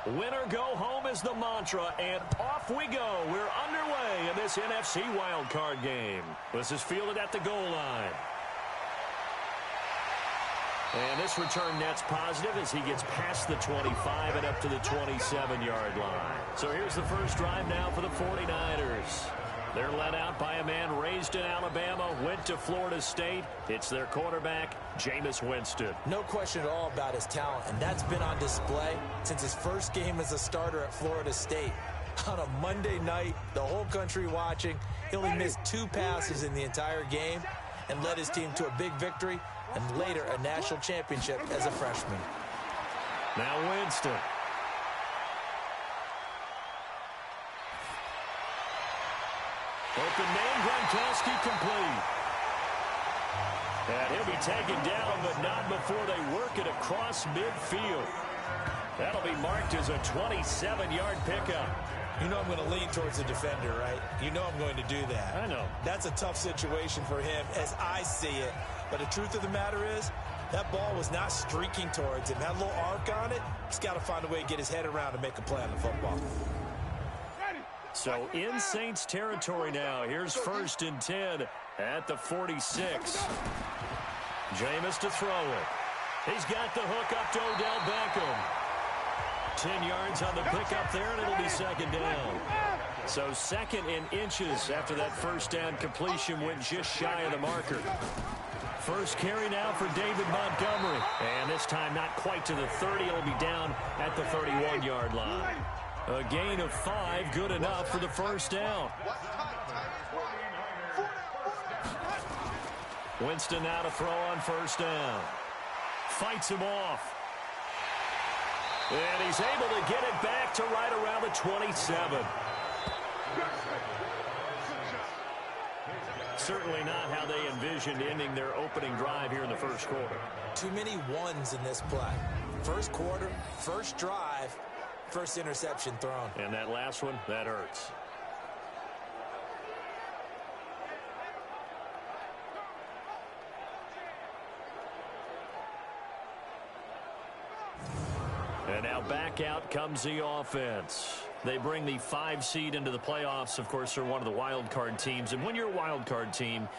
Winner go home is the mantra, and off we go. We're underway in this NFC wildcard game. This is fielded at the goal line. And this return net's positive as he gets past the 25 and up to the 27-yard line. So here's the first drive now for the 49ers. They're led out by a man raised in Alabama, went to Florida State. It's their quarterback, Jameis Winston. No question at all about his talent, and that's been on display since his first game as a starter at Florida State. On a Monday night, the whole country watching, he only missed 2 passes in the entire game and led his team to a big victory and later a national championship as a freshman. Now Winston. Open man, Gronkowski complete. And he'll be taken down, but not before they work it across midfield. That'll be marked as a 27-yard pickup. You know I'm going to lean towards the defender, right? You know I'm going to do that. I know. That's a tough situation for him as I see it. But the truth of the matter is, that ball was not streaking towards him. That little arc on it, he's got to find a way to get his head around and make a play on the football. So in Saints territory now. Here's 1st and 10 at the 46. Jameis to throw it. He's got the hook up to Odell Beckham. 10 yards on the pickup there, and it'll be 2nd down. So 2nd and inches after that first down completion went just shy of the marker. First carry now for David Montgomery. And this time not quite to the 30. It'll be down at the 31-yard line. A gain of 5, good enough for the first down. Winston now to throw on 1st down. Fights him off. And he's able to get it back to right around the 27. Certainly not how they envisioned ending their opening drive here in the first quarter. Too many ones in this play. First quarter, first drive, first interception thrown. And that last one, that hurts. And now back out comes the offense. They bring the 5 seed into the playoffs. Of course, they're one of the wild card teams. And when you're a wild card team,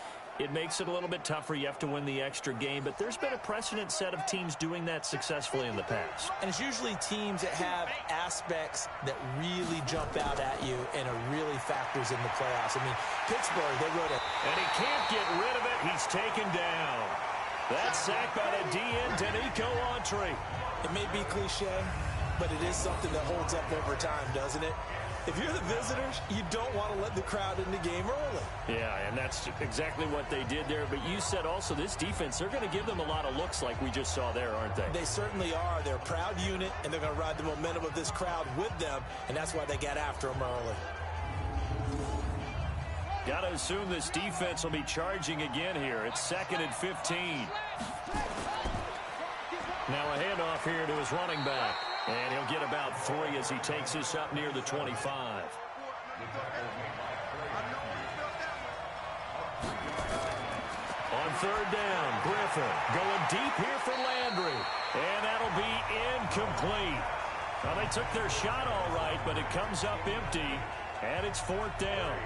it makes it a little bit tougher. You have to win the extra game. But there's been a precedent set of teams doing that successfully in the past. And it's usually teams that have aspects that really jump out at you and are really factors in the playoffs. I mean, Pittsburgh, they wrote it. And he can't get rid of it. He's taken down. That's sacked by the DN, Danico Autry. It may be cliche, but it is something that holds up over time, doesn't it? If you're the visitors, you don't want to let the crowd in the game early. Yeah, and that's exactly what they did there. But you said also this defense, they're going to give them a lot of looks like we just saw there, aren't they? They certainly are. They're a proud unit, and they're going to ride the momentum of this crowd with them, and that's why they got after them early. Got to assume this defense will be charging again here. It's 2nd and 15. Now a handoff here to his running back. And he'll get about 3 as he takes this up near the 25. On 3rd down, Griffin going deep here for Landry. And that'll be incomplete. Well, they took their shot all right, but it comes up empty. And it's 4th down.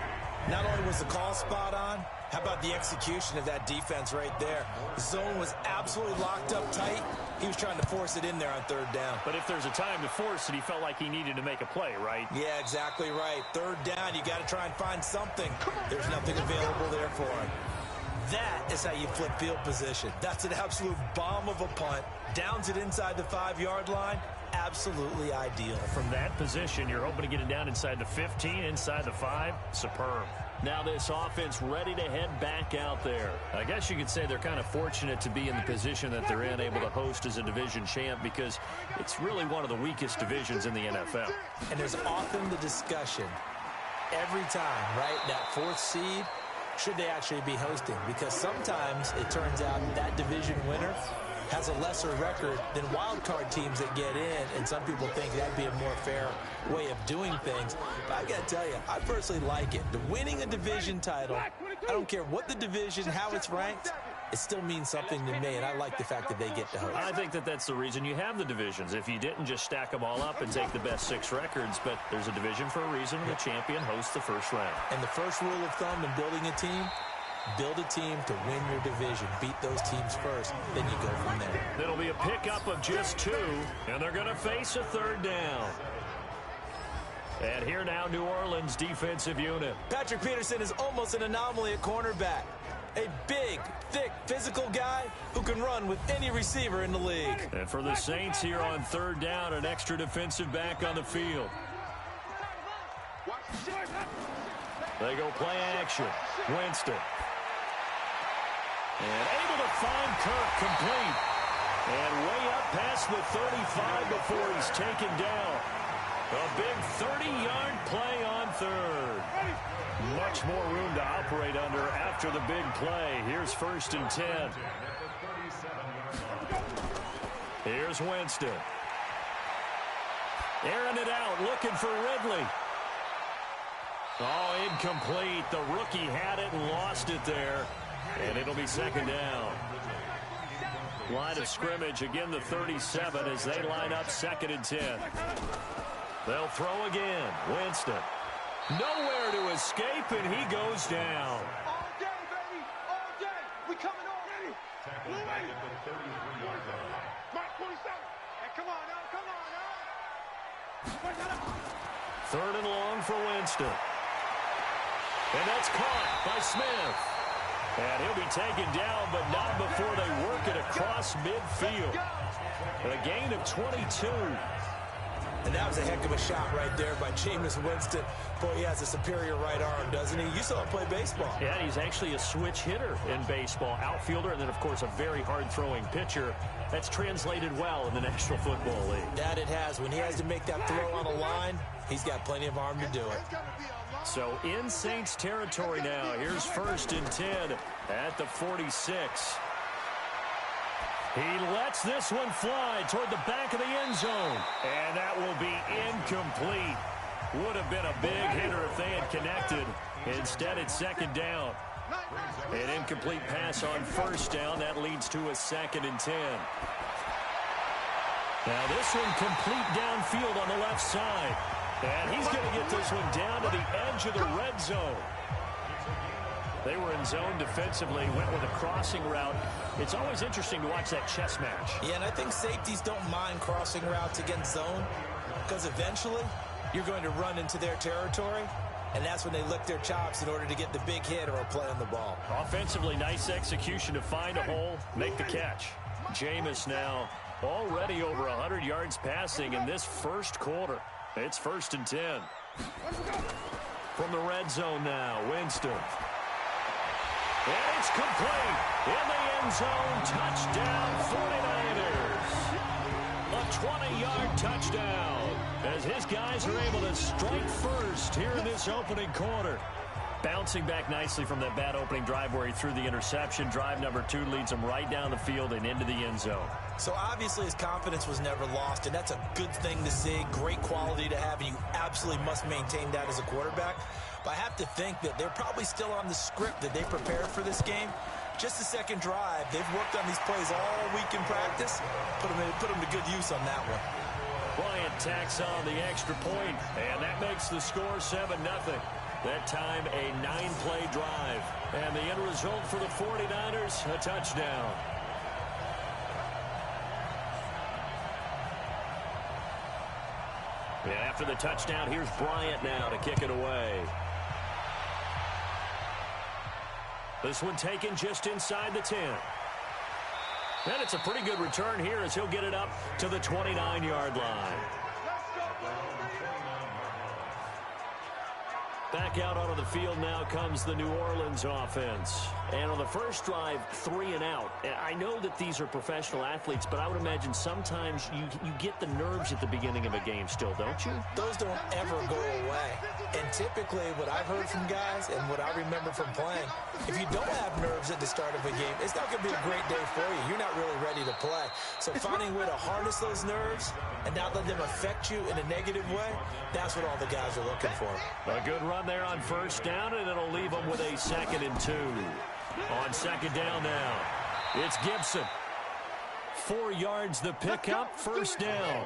Not only was the call spot on, how about the execution of that defense right there? The zone was absolutely locked up tight. He was trying to force it in there on 3rd down. But if there's a time to force it, he felt like he needed to make a play, right? Yeah, exactly right. 3rd down, you got to try and find something. There's nothing available there for him. That is how you flip field position. That's an absolute bomb of a punt. Downs it inside the 5-yard line. Absolutely ideal. From that position, you're hoping to get it down inside the 15, inside the 5. Superb. Now this offense ready to head back out there. I guess you could say they're kind of fortunate to be in the position that they're in, able to host as a division champ, because it's really one of the weakest divisions in the NFL. And there's often the discussion every time, right, that 4th seed, should they actually be hosting? Because sometimes it turns out that division winner has a lesser record than wild card teams that get in, and some people think that'd be a more fair way of doing things. But I gotta tell you, I personally like it. The winning a division title, I don't care what the division, how it's ranked, it still means something to me, and I like the fact that they get to host. I think that that's the reason you have the divisions. If you didn't just stack them all up and take the best 6 records, but there's a division for a reason, and the champion hosts the first round. And the first rule of thumb in building a team, build a team to win your division. Beat those teams first, then you go from there. It'll be a pickup of just 2, and they're going to face a 3rd down. And here now, New Orleans defensive unit. Patrick Peterson is almost an anomaly at cornerback. A big, thick, physical guy who can run with any receiver in the league. And for the Saints here on 3rd down, an extra defensive back on the field. They go play action. Winston. And able to find Kirk complete. And way up past the 35 before he's taken down. A big 30-yard play on 3rd. Much more room to operate under after the big play. Here's 1st and 10. Here's Winston. Airing it out, looking for Ridley. Oh, incomplete. The rookie had it and lost it there. And it'll be 2nd down. Line of scrimmage, again the 37 as they line up 2nd and 10. They'll throw again. Winston. Nowhere to escape, and he goes down. All day, baby. All day. We coming on. Ready. Back at the 33-yard line. Mark 27. Hey, come on now. 3rd and long for Winston. And that's caught by Smith. And he'll be taken down, but not before they work it across midfield. A gain of 22. And that was a heck of a shot right there by Jameis Winston. Boy, he has a superior right arm, doesn't he? You saw him play baseball. Yeah, he's actually a switch hitter in baseball. Outfielder, and then, of course, a very hard-throwing pitcher. That's translated well in the National Football League. That it has. When he has to make that throw on a line, he's got plenty of arm to do it. So in Saints territory now. Here's 1st and 10 at the 46. He lets this one fly toward the back of the end zone. And that will be incomplete. Would have been a big hitter if they had connected. Instead, it's 2nd down. An incomplete pass on 1st down. That leads to a 2nd and 10. Now this one complete downfield on the left side. And he's going to get this one down to the edge of the red zone. They were in zone defensively, went with a crossing route. It's always interesting to watch that chess match. Yeah, and I think safeties don't mind crossing routes against zone because eventually you're going to run into their territory, and that's when they lick their chops in order to get the big hit or a play on the ball. Offensively, nice execution to find a hole, make the catch. Jameis now already over 100 yards passing in this first quarter. It's 1st and 10. From the red zone now, Winston. And it's complete. In the end zone, touchdown 49ers. A 20-yard touchdown as his guys are able to strike first here in this opening quarter. Bouncing back nicely from that bad opening drive where he threw the interception. Drive number 2 leads him right down the field and into the end zone. So obviously his confidence was never lost, and that's a good thing to see. Great quality to have, and you absolutely must maintain that as a quarterback. But I have to think that they're probably still on the script that they prepared for this game. Just the second drive. They've worked on these plays all week in practice. Put them to good use on that one. Bryant tacks on the extra point, and that makes the score 7-0. That time, a 9-play drive. And the end result for the 49ers, a touchdown. And after the touchdown, here's Bryant now to kick it away. This one taken just inside the 10. And it's a pretty good return here as he'll get it up to the 29-yard line. Back out onto the field now comes the New Orleans offense. And on the first drive, 3 and out. I know that these are professional athletes, but I would imagine sometimes you get the nerves at the beginning of a game still, don't you? Those don't ever go away. And typically what I've heard from guys and what I remember from playing, if you don't have nerves at the start of a game, it's not going to be a great day for you. You're not really ready to play. So finding a way to harness those nerves and not let them affect you in a negative way, that's what all the guys are looking for. A good run there on first down, and it'll leave them with a 2nd and 2. On 2nd down now, It's Gibson. 4 yards the pickup, first down.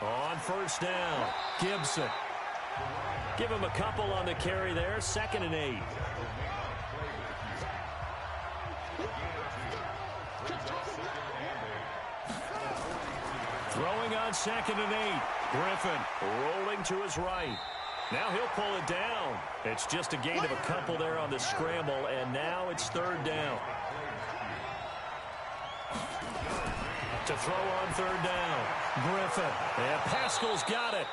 On first down, Gibson. Give him a couple on the carry there, 2nd and 8. Throwing on 2nd and 8. Griffin rolling to his right. Now he'll pull it down. It's just a gain of a couple there on the scramble, and now it's 3rd down. To throw on 3rd down, Griffin. And Pascal's got it.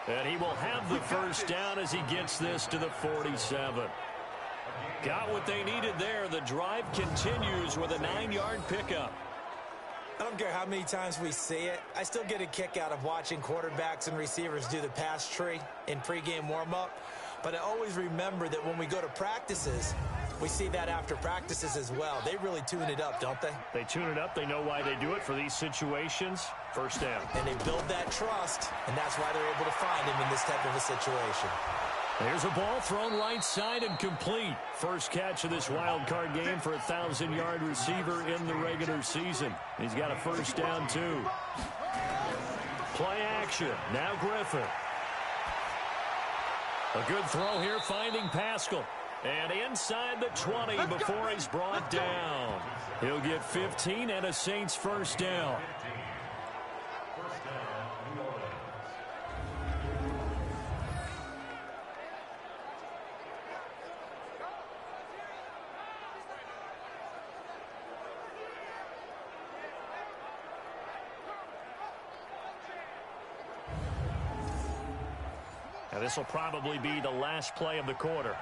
And he will have the first down as he gets this to the 47. Got what they needed there. The drive continues with a 9-yard pickup. I don't care how many times we see it. I still get a kick out of watching quarterbacks and receivers do the pass tree in pregame warm-up. But I always remember that when we go to practices, we see that after practices as well. They really tune it up, don't they? They tune it up. They know why they do it for these situations. First down. And they build that trust, and that's why they're able to find him in this type of a situation. There's a ball thrown right side and complete. First catch of this wild card game for a 1,000-yard receiver in the regular season. He's got a first down, too. Play action. Now Griffin. A good throw here, finding Pascal. And inside the 20 before he's brought down. He'll get 15 and a Saints first down. Now this will probably be the last play of the quarter.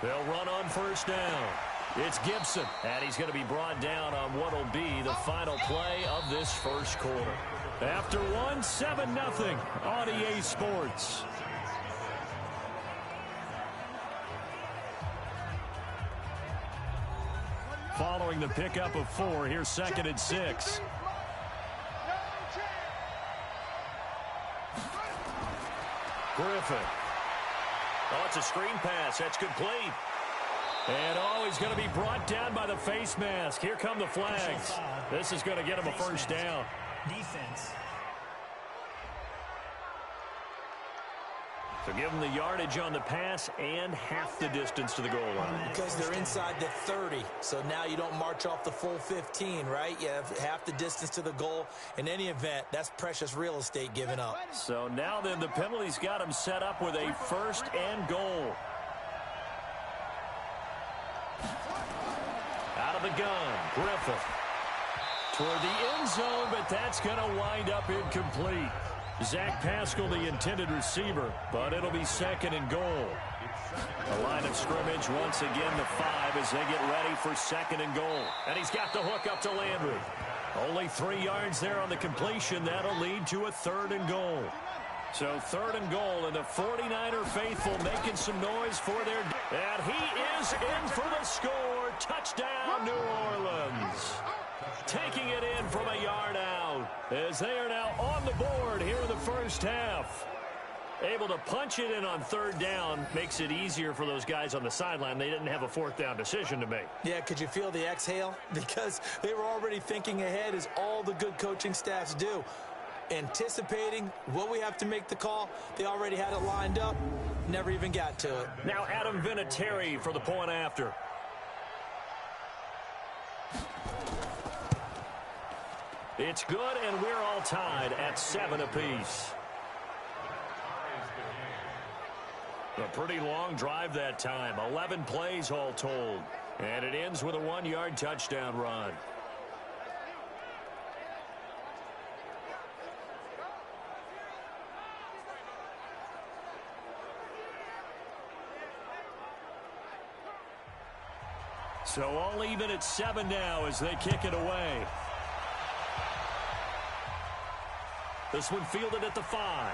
They'll run on first down. It's Gibson, and he's going to be brought down on what will be the final play of this first quarter. After one, 7-0 on EA Sports. Following the pickup of 4, here's 2nd and 6. Griffin. Oh, it's a screen pass. That's complete. And, he's going to be brought down by the face mask. Here come the flags. This is going to get him a first down. Defense. So give them the yardage on the pass and half the distance to the goal line. Because they're inside the 30, so now you don't march off the full 15, right? You have half the distance to the goal. In any event, that's precious real estate given up. So now then the penalty's got him set up with a first and goal. Out of the gun, Griffin. Toward the end zone, but that's going to wind up incomplete. Zach Pascal, the intended receiver, but it'll be 2nd and goal. The line of scrimmage, once again, the 5 as they get ready for 2nd and goal. And he's got the hook up to Landry. Only 3 yards there on the completion. That'll lead to a 3rd and goal. So 3rd and goal, and the 49er faithful making some noise for their... And he is in for the score. Touchdown, New Orleans. Taking it in from a yard out as they are now on the board here in the first half. Able to punch it in on 3rd down makes it easier for those guys on the sideline. They didn't have a 4th down decision to make. Yeah, could you feel the exhale? Because they were already thinking ahead, as all the good coaching staffs do. Anticipating, will we have to make the call? They already had it lined up. Never even got to it. Now Adam Vinatieri for the point after. It's good, and we're all tied at 7 apiece. A pretty long drive that time. 11 plays all told. And it ends with a 1-yard touchdown run. So all even at 7 now as they kick it away. This one fielded at the 5.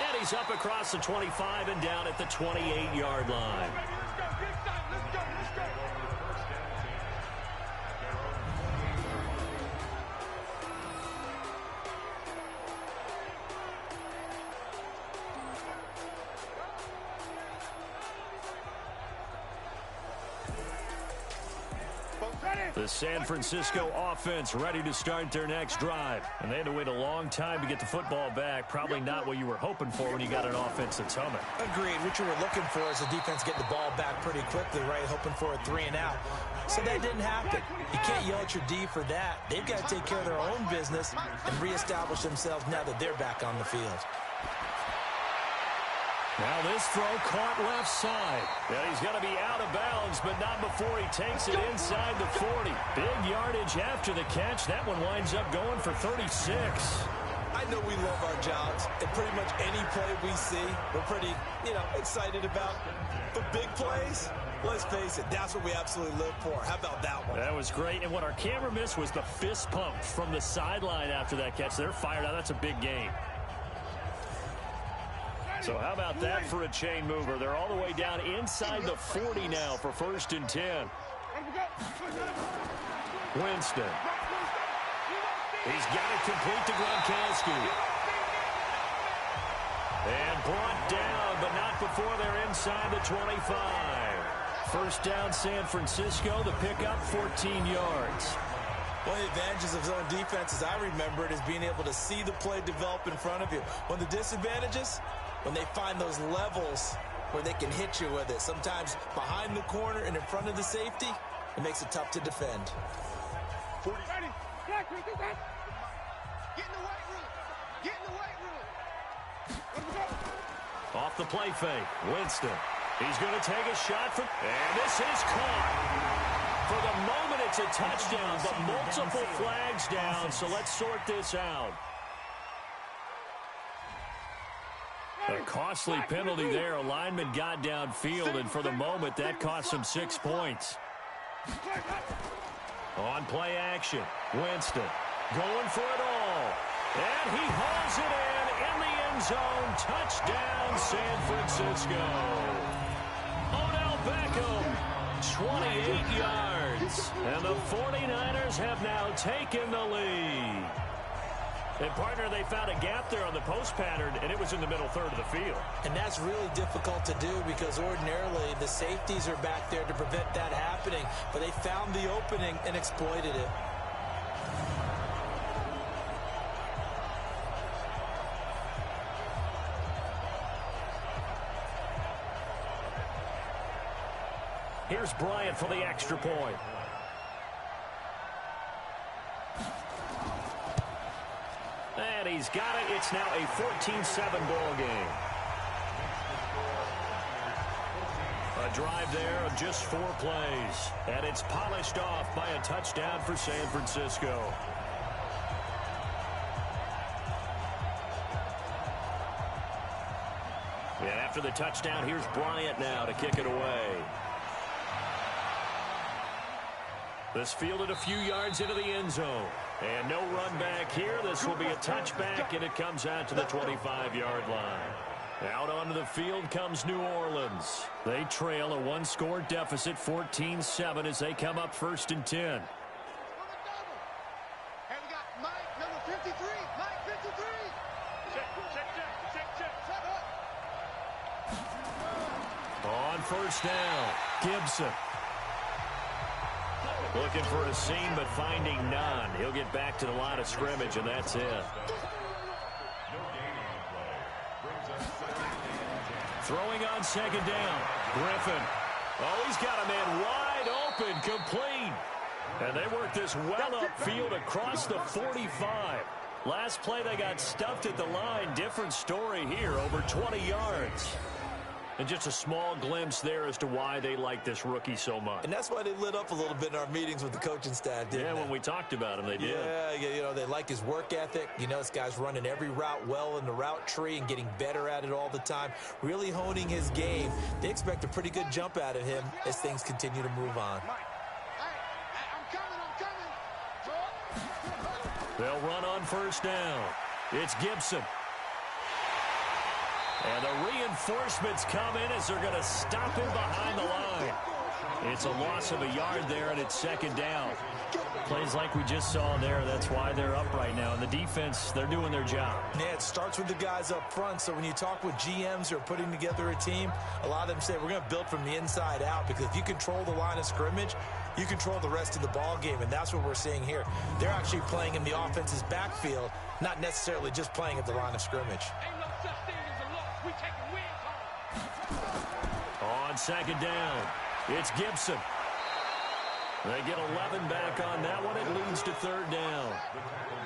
And he's up across the 25 and down at the 28-yard line. The San Francisco offense ready to start their next drive. And they had to wait a long time to get the football back. Probably not what you were hoping for when you got an offense that's humming. Agreed. What you were looking for is the defense getting the ball back pretty quickly, right? Hoping for a 3-and-out. So that didn't happen. You can't yell at your D for that. They've got to take care of their own business and reestablish themselves now that they're back on the field. Now this throw caught left side. Yeah, he's going to be out of bounds, but not before he takes it inside the 40. Big yardage after the catch. That one winds up going for 36. I know we love our jobs, and pretty much any play we see, we're pretty, excited about. But big plays, let's face it, that's what we absolutely live for. How about that one? That was great, and what our camera missed was the fist pump from the sideline after that catch. They're fired out. That's a big gain. So how about that for a chain mover? They're all the way down inside the 40 now for 1st and 10. Winston. He's got it complete to Gronkowski. And brought down, but not before they're inside the 25. First down, San Francisco. The pickup, 14 yards. One of the advantages of zone defense, as I remember it, is being able to see the play develop in front of you. One of the disadvantages, when they find those levels where they can hit you with it, sometimes behind the corner and in front of the safety, it makes it tough to defend. 40. Get in the weight room. Get in the weight room. Off the play fake, Winston. He's going to take a shot from, and this is caught. For the moment, it's a touchdown, but multiple flags down, so let's sort this out. A costly penalty there. A lineman got downfield, and for the moment, that cost him 6 points. On play action, Winston going for it all. And he hauls it in the end zone. Touchdown, San Francisco. Odell Beckham, 28 yards. And the 49ers have now taken the lead. And, partner, they found a gap there on the post pattern, and it was in the middle third of the field. And that's really difficult to do because ordinarily the safeties are back there to prevent that happening. But they found the opening and exploited it. Here's Bryant for the extra point. And he's got it. It's now a 14-7 ball game. A drive there of just 4 plays. And it's polished off by a touchdown for San Francisco. And after the touchdown, here's Bryant now to kick it away. This fielded a few yards into the end zone. And no run back here. This will be a touchback, and it comes out to the 25-yard line. Out onto the field comes New Orleans. They trail a 1-score deficit, 14-7, as they come up 1st and 10. Hey, we got Mike, number 53. Mike, 53. Check. On 1st down, Gibson. Looking for a seam, but finding none. He'll get back to the line of scrimmage, and that's it. Throwing on 2nd down, Griffin. Oh, he's got a man wide open, complete. And they work this well upfield across the 45. Last play, they got stuffed at the line. Different story here, over 20 yards. And just a small glimpse there as to why they like this rookie so much. And that's why they lit up a little bit in our meetings with the coaching staff, didn't they? Yeah, when we talked about him, they did. Yeah, they like his work ethic. This guy's running every route well in the route tree and getting better at it all the time, really honing his game. They expect a pretty good jump out of him as things continue to move on. I'm coming. They'll run on 1st down. It's Gibson. And the reinforcements come in as they're going to stop him behind the line. It's It's a loss of a yard there, and it's second down. Plays like we just saw there. That's why they're up right now. And the defense, they're doing their job. Yeah, it starts with the guys up front. So when you talk with GMs who are putting together a team, a lot of them say we're going to build from the inside out, because if you control the line of scrimmage, you control the rest of the ball game, and that's what we're seeing here. They're actually playing in the offense's backfield, not necessarily just playing at the line of scrimmage. Ain't no such thing as a loss. We take a win home. On second down, it's Gibson. They get 11 back on that one. It leads to third down.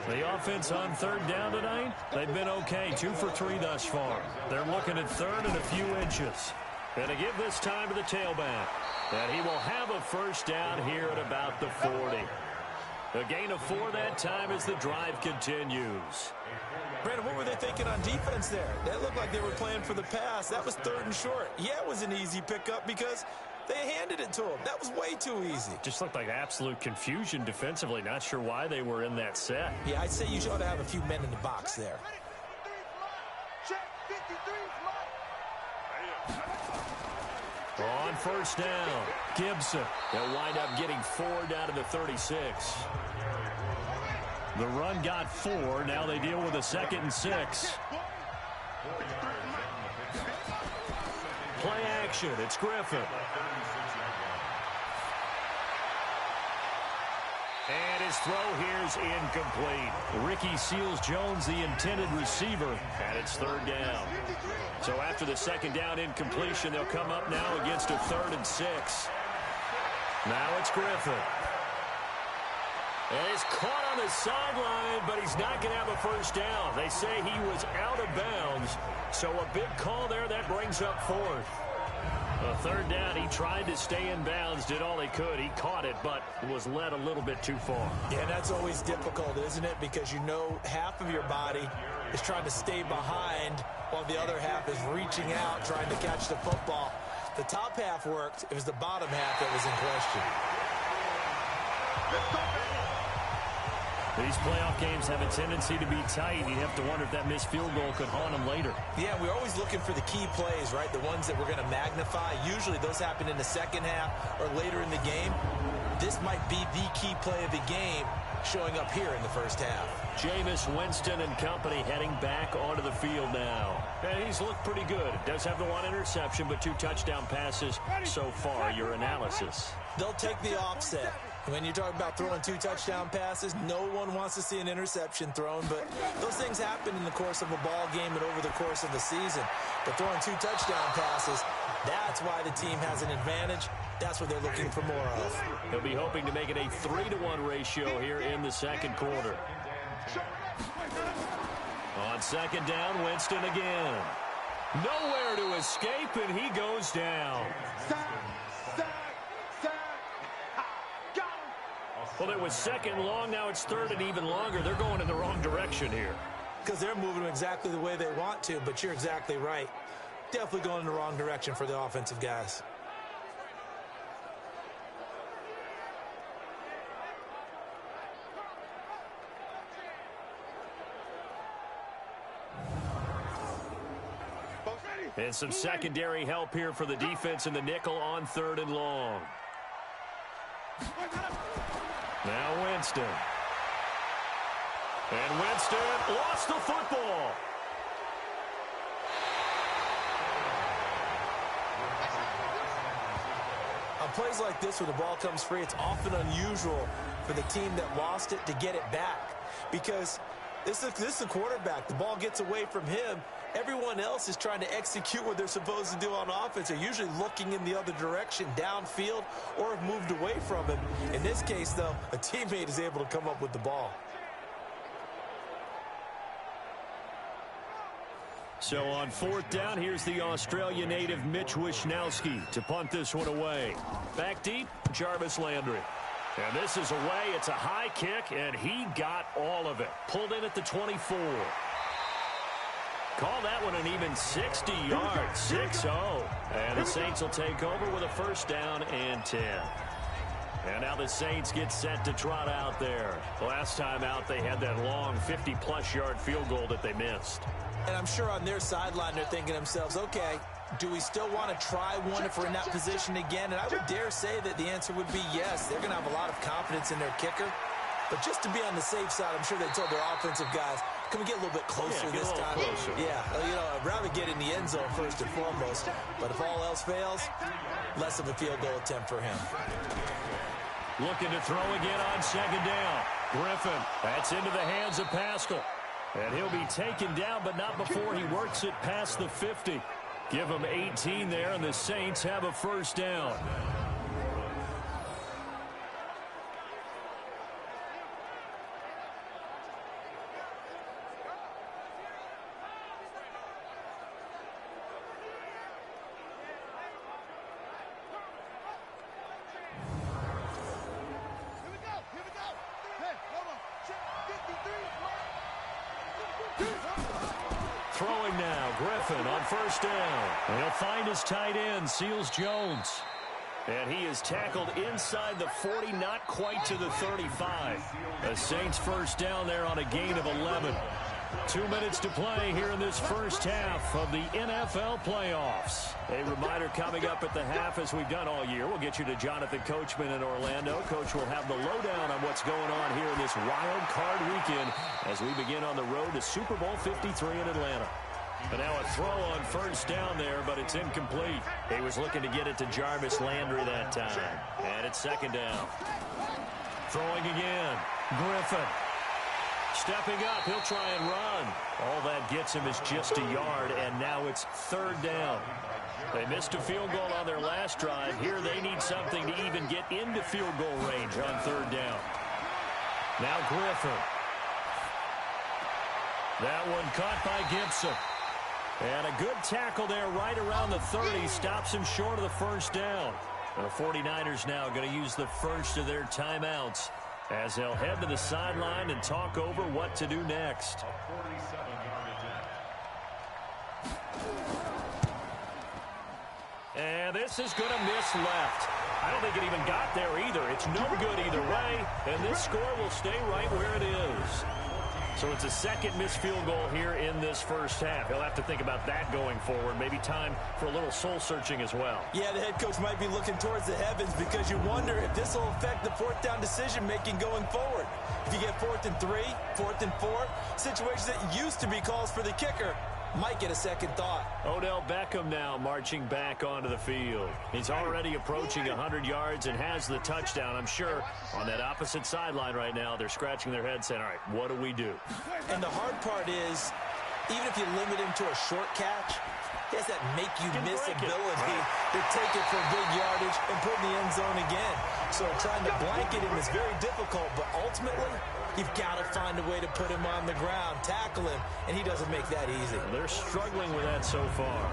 The offense on third down tonight, they've been okay. 2 for 3 thus far. They're looking at third and a few inches. And to give this time to the tailback. And he will have a first down here at about the 40. A gain of 4 that time as the drive continues. Brandon, what were they thinking on defense there? That looked like they were playing for the pass. That was third and short. Yeah, it was an easy pickup because they handed it to him. That was way too easy. Just looked like absolute confusion defensively. Not sure why they were in that set. Yeah, I'd say you ought to have a few men in the box there. Check 53 On first down, Gibson. They'll wind up getting 4 down to the 36. The run got 4. Now they deal with a 2nd and 6. Play action. It's Griffin. And his throw here's incomplete. Ricky Seals-Jones, the intended receiver, and it's third down. So after the second down incompletion, they'll come up now against a 3rd and 6. Now it's Griffin. And he's caught on the sideline, but he's not going to have a first down. They say he was out of bounds. So a big call there. That brings up 4th. A third down, he tried to stay in bounds, did all he could. He caught it, but was led a little bit too far. Yeah, that's always difficult, isn't it? Because you know half of your body is trying to stay behind while the other half is reaching out, trying to catch the football. The top half worked. It was the bottom half that was in question. These playoff games have a tendency to be tight. You have to wonder if that missed field goal could haunt them later. Yeah, we're always looking for the key plays, right? The ones that we're going to magnify. Usually those happen in the second half or later in the game. This might be the key play of the game showing up here in the first half. Jameis Winston and company heading back onto the field now. And he's looked pretty good. Does have the 1 interception, but 2 touchdown passes so far. Your analysis. They'll take the offset. When you talk about throwing 2 touchdown passes, no one wants to see an interception thrown, but those things happen in the course of a ball game and over the course of the season. But throwing 2 touchdown passes, that's why the team has an advantage. That's what they're looking for more of. He'll be hoping to make it a 3-to-1 ratio here in the second quarter. On second down, Winston again. Nowhere to escape, and he goes down. Well, it was second long. Now it's third and even longer. They're going in the wrong direction here. Because they're moving exactly the way they want to, but you're exactly right. Definitely going in the wrong direction for the offensive guys. And some secondary help here for the defense in the nickel on 3rd and long. Now Winston. And Winston lost the football. On plays like this where the ball comes free, it's often unusual for the team that lost it to get it back. Because this is the quarterback. The ball gets away from him. Everyone else is trying to execute what they're supposed to do on offense. They're usually looking in the other direction, downfield, or have moved away from him. In this case, though, a teammate is able to come up with the ball. So on 4th down, here's the Australia native Mitch Wishnowsky to punt this one away. Back deep, Jarvis Landry. And this is away. It's a high kick, and he got all of it. Pulled in at the 24. Call that one an even 60 yards, 6-0. And the Saints will take over with a first down and 10. And now the Saints get set to trot out there. Last time out, they had that long 50-plus yard field goal that they missed. And I'm sure on their sideline they're thinking to themselves, okay, Do we still want to try one if we're in that position again? And I would dare say that the answer would be yes. They're going to have a lot of confidence in their kicker. But just to be on the safe side, I'm sure they told their offensive guys, can we get a little bit closer this time? Closer. Yeah, you know, I'd rather get in the end zone first and foremost. But if all else fails, less of a field goal attempt for him. Looking to throw again on second down. Griffin, that's into the hands of Pascal. And he'll be taken down, but not before he works it past the 50. Give him 18 there, and the Saints have a first down. Throwing now, Griffin on first down. And he'll find his tight end, Seals Jones. And he is tackled inside the 40, not quite to the 35. The Saints first down there on a gain of 11. 2 minutes to play here in this first half of the NFL playoffs. A reminder coming up at the half, as we've done all year. We'll get you to Jonathan Coachman in Orlando. Coach will have the lowdown on what's going on here in this wild card weekend as we begin on the road to Super Bowl 53 in Atlanta. And now a throw on first down there, but it's incomplete. He was looking to get it to Jarvis Landry that time. And it's second down. Throwing again. Griffin. Stepping up, he'll try and run. All that gets him is just a yard, and now it's third down. They missed a field goal on their last drive. Here they need something to even get into field goal range on third down. Now Griffin. That one caught by Gibson. And a good tackle there right around the 30. Stops him short of the first down. And the 49ers now going to use the first of their timeouts as they'll head to the sideline and talk over what to do next. And this is going to miss left. I don't think it even got there either. It's no good either way, and this score will stay right where it is. So it's a second missed field goal here in this first half. He'll have to think about that going forward. Maybe time for a little soul-searching as well. Yeah, the head coach might be looking towards the heavens because you wonder if this will affect the fourth down decision-making going forward. If you get 4th and 3, 4th and 4, situations that used to be calls for the kicker might get a second thought. Odell Beckham now marching back onto the field. He's already approaching 100 yards and has the touchdown. I'm sure on that opposite sideline right now, they're scratching their heads saying, all right, what do we do? And the hard part is, even if you limit him to a short catch, he has that make-you-miss ability to take it for big yardage and put in the end zone again. So trying to blanket him is very difficult, but ultimately, you've got to find a way to put him on the ground, tackle him, and he doesn't make that easy. They're struggling with that so far.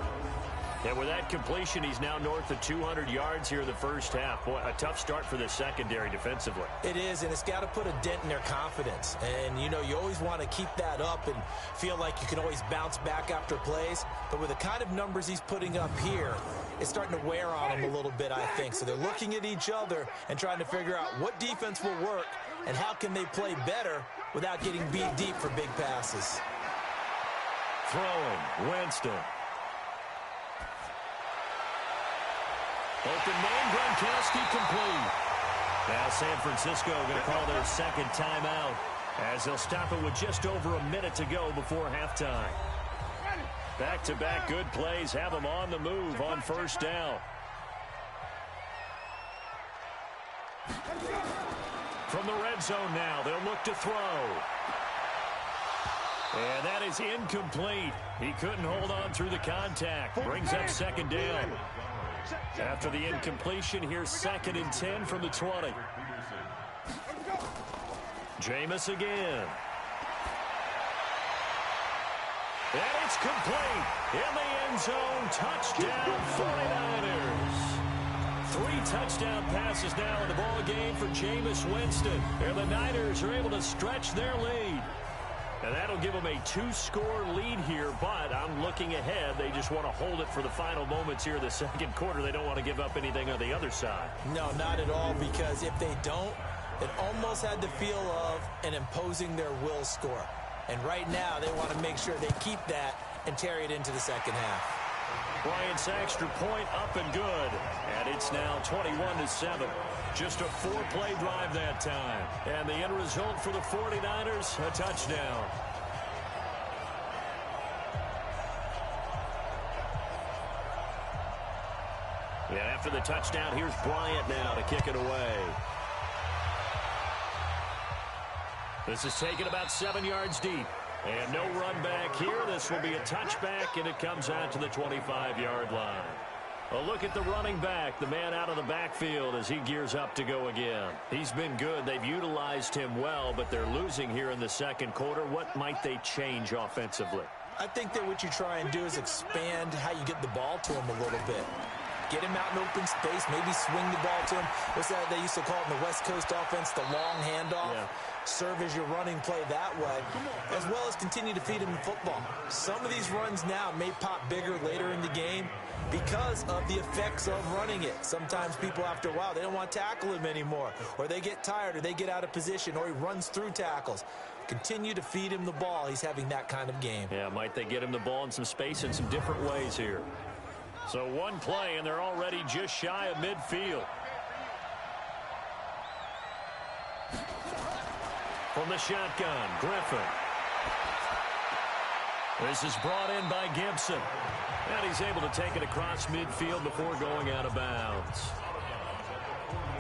And with that completion, he's now north of 200 yards here in the first half. Boy, a tough start for the secondary defensively. It is, and it's got to put a dent in their confidence. And, you know, you always want to keep that up and feel like you can always bounce back after plays. But with the kind of numbers he's putting up here, it's starting to wear on him a little bit, I think. So they're looking at each other and trying to figure out what defense will work and how can they play better without getting beat deep for big passes. Throwing, Winston. Open man, Gronkowski complete. Now San Francisco going to call their second timeout as they'll stop it with just over a minute to go before halftime. Back-to-back good plays have them on the move on first down. From the red zone now, they'll look to throw. And that is incomplete. He couldn't hold on through the contact. Brings up second down. After the incompletion, here's 2nd and 10 from the 20. Jameis again. And it's complete. In the end zone, touchdown 49ers. 3 touchdown passes now in the ball game for Jameis Winston. And the Niners are able to stretch their lead. And that'll give them a 2-score lead here, but I'm looking ahead. They just want to hold it for the final moments here in the second quarter. They don't want to give up anything on the other side. No, not at all, because if they don't, it almost had the feel of an imposing their will score. And right now, they want to make sure they keep that and carry it into the second half. Bryant's extra point up and good. And it's now 21-7. Just a 4-play drive that time. And the end result for the 49ers, a touchdown. And after the touchdown, here's Bryant now to kick it away. This is taken about 7 yards deep. And no run back here. This will be a touchback, and it comes out to the 25-yard line. A look at the running back, the man out of the backfield as he gears up to go again. He's been good. They've utilized him well, but they're losing here in the second quarter. What might they change offensively? I think that what you try and do is expand how you get the ball to him a little bit. Get him out in open space, maybe swing the ball to him. What's that they used to call it in the West Coast offense, the long handoff? Yeah. Serve as your running play that way, as well as continue to feed him the football. Some of these runs now may pop bigger later in the game because of the effects of running it. Sometimes people, after a while, they don't want to tackle him anymore, or they get tired, or they get out of position, or he runs through tackles. Continue to feed him the ball. He's having that kind of game. Yeah, might they get him the ball in some space in some different ways here. So one play, and they're already just shy of midfield. From the shotgun, Griffin. This is brought in by Gibson. And he's able to take it across midfield before going out of bounds.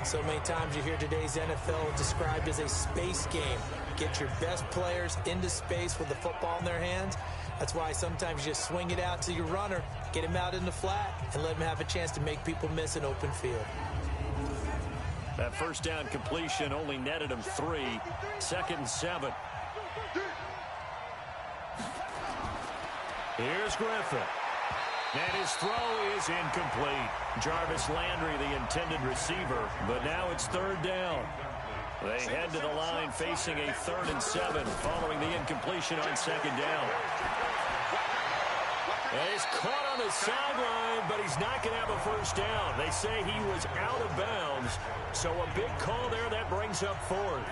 So many times you hear today's NFL described as a space game. Get your best players into space with the football in their hands. That's why sometimes you just swing it out to your runner, get him out in the flat, and let him have a chance to make people miss an open field. That first down completion only netted him 3. 2nd and 7. Here's Griffin. And his throw is incomplete. Jarvis Landry, the intended receiver, but now it's 3rd down. They head to the line facing a 3rd and 7 following the incompletion on 2nd down. And he's caught on the sideline, but he's not going to have a first down. They say he was out of bounds, so a big call there that brings up 4th.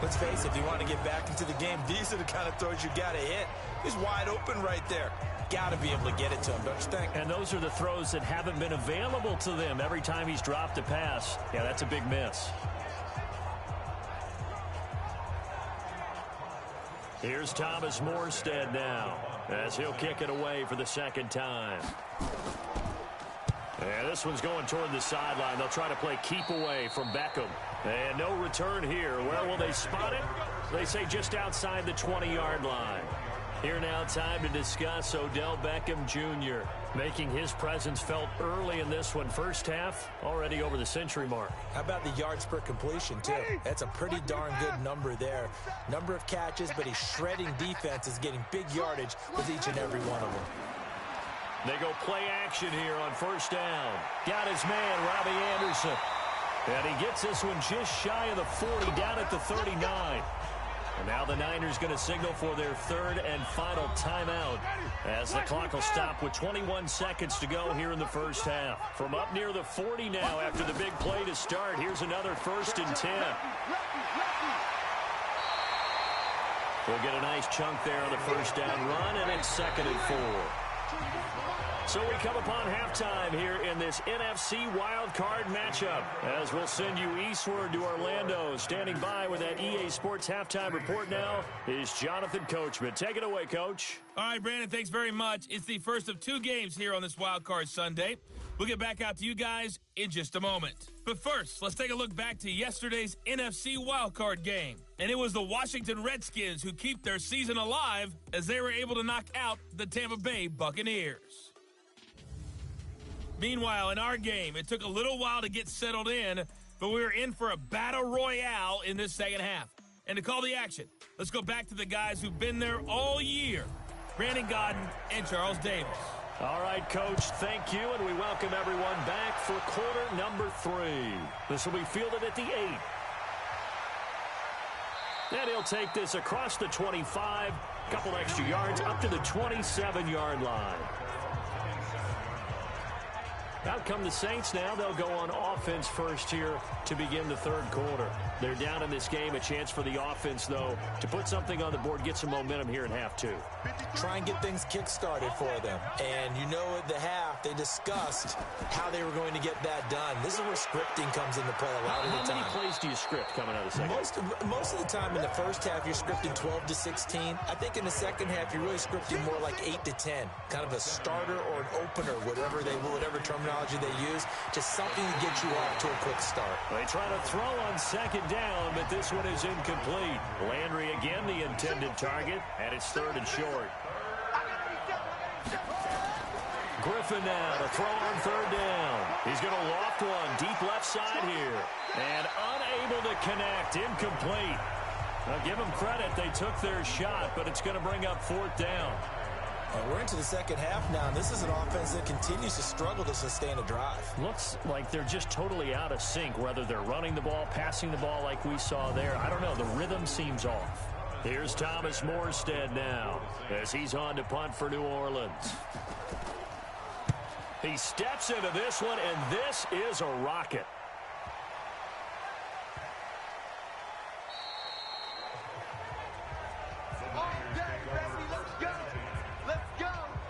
Let's face it, if you want to get back into the game, these are the kind of throws you got to hit. He's wide open right there. Got to be able to get it to him, don't you think? And those are the throws that haven't been available to them every time he's dropped a pass. Yeah, that's a big miss. Here's Thomas Morstead now as he'll kick it away for the 2nd time. And this one's going toward the sideline. They'll try to play keep away from Beckham. And no return here. Where will they spot it? They say just outside the 20-yard line. Here now, time to discuss Odell Beckham Jr. making his presence felt early in this one. First half, already over the century mark. How about the yards per completion, too? That's a pretty darn good number there. Number of catches, but he's shredding defenses, getting big yardage with each and every one of them. They go play action here on 1st down. Got his man, Robbie Anderson. And he gets this one just shy of the 40, down at the 39. And now the Niners going to signal for their 3rd and final timeout as the clock will stop with 21 seconds to go here in the first half. From up near the 40 now after the big play to start, here's another 1st and 10. We'll get a nice chunk there on the 1st down run, and it's 2nd and 4. So we come upon halftime here in this NFC wildcard matchup as we'll send you eastward to Orlando. Standing by with that EA Sports halftime report now is Jonathan Coachman. Take it away, Coach. All right, Brandon, thanks very much. It's the first of 2 games here on this wildcard Sunday. We'll get back out to you guys in just a moment. But first, let's take a look back to yesterday's NFC wildcard game. And it was the Washington Redskins who keep their season alive as they were able to knock out the Tampa Bay Buccaneers. Meanwhile, in our game, it took a little while to get settled in, but we were in for a battle royale in this second half. And to call the action, let's go back to the guys who've been there all year, Brandon Gaudin and Charles Davis. All right, Coach, thank you, and we welcome everyone back for quarter number 3. This will be fielded at the 8. And he'll take this across the 25, a couple extra yards, up to the 27-yard line. Out come the Saints now. They'll go on offense first here to begin the third quarter. They're down in this game. A chance for the offense, though, to put something on the board, get some momentum here in half two. Try and get things kick-started for them. And you know at the half, they discussed how they were going to get that done. This is where scripting comes into play a lot of the time. How many plays do you script coming out of the second? Most of the time in the first half, you're scripting 12 to 16. I think in the second half, you're really scripting more like 8 to 10. Kind of a starter or an opener, whatever terminology they use. Just something to get you off to a quick start. They try to throw on second down, but this one is incomplete. Landry again the intended target, and it's third and short. Griffin now to throw on third down. He's going to loft one deep left side here. And unable to connect. Incomplete. Now give them credit. They took their shot, but it's going to bring up fourth down. We're into the second half now. This is an offense that continues to struggle to sustain a drive. Looks like they're just totally out of sync, whether they're running the ball, passing the ball like we saw there. I don't know. The rhythm seems off. Here's Thomas Morstead now as he's on to punt for New Orleans. He steps into this one, and this is a rocket.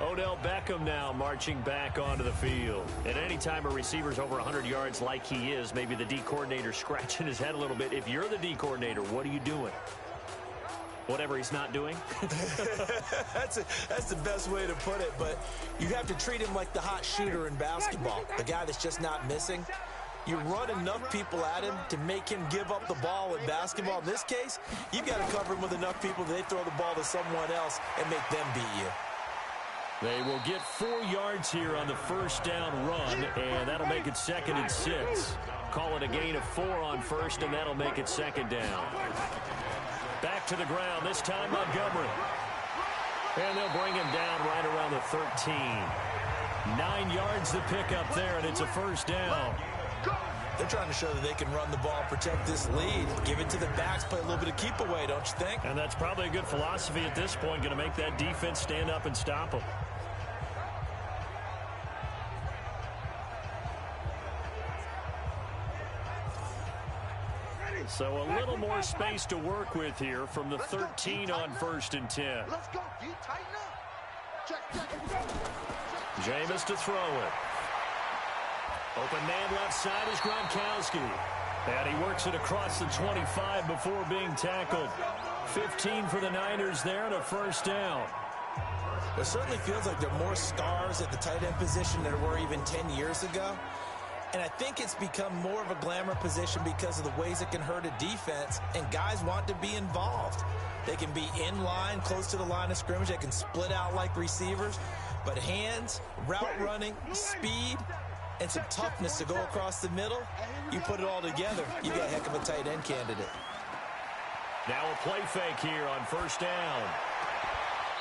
Odell Beckham now marching back onto the field. And anytime a receiver's over 100 yards like he is, maybe the D coordinator scratching his head a little bit. If you're the D coordinator, what are you doing? Whatever he's not doing? That's the best way to put it, but you have to treat him like the hot shooter in basketball, the guy that's just not missing. You run enough people at him to make him give up the ball in basketball. In this case, you've got to cover him with enough people that they throw the ball to someone else and make them beat you. They will get 4 yards here on the first down run, and that'll make it 2nd and 6. Call it a gain of 4 on first, and that'll make it 2nd down. Back to the ground, this time Montgomery. And they'll bring him down right around the 13. 9 yards to pick up there, and it's a first down. They're trying to show that they can run the ball, protect this lead, give it to the backs, play a little bit of keep away, don't you think? And that's probably a good philosophy at this point, going to make that defense stand up and stop them. So a little more space to work with here from the 13 on 1st and 10. Let's go, D. Tighten up. Check. Jameis to throw it. Open man left side is Gronkowski. And he works it across the 25 before being tackled. 15 for the Niners there and a first down. It certainly feels like there are more stars at the tight end position than there were even 10 years ago. And I think it's become more of a glamour position because of the ways it can hurt a defense, and guys want to be involved. They can be in line, close to the line of scrimmage. They can split out like receivers. But hands, route running, speed, and some toughness to go across the middle, you put it all together, you got a heck of a tight end candidate. Now a play fake here on first down.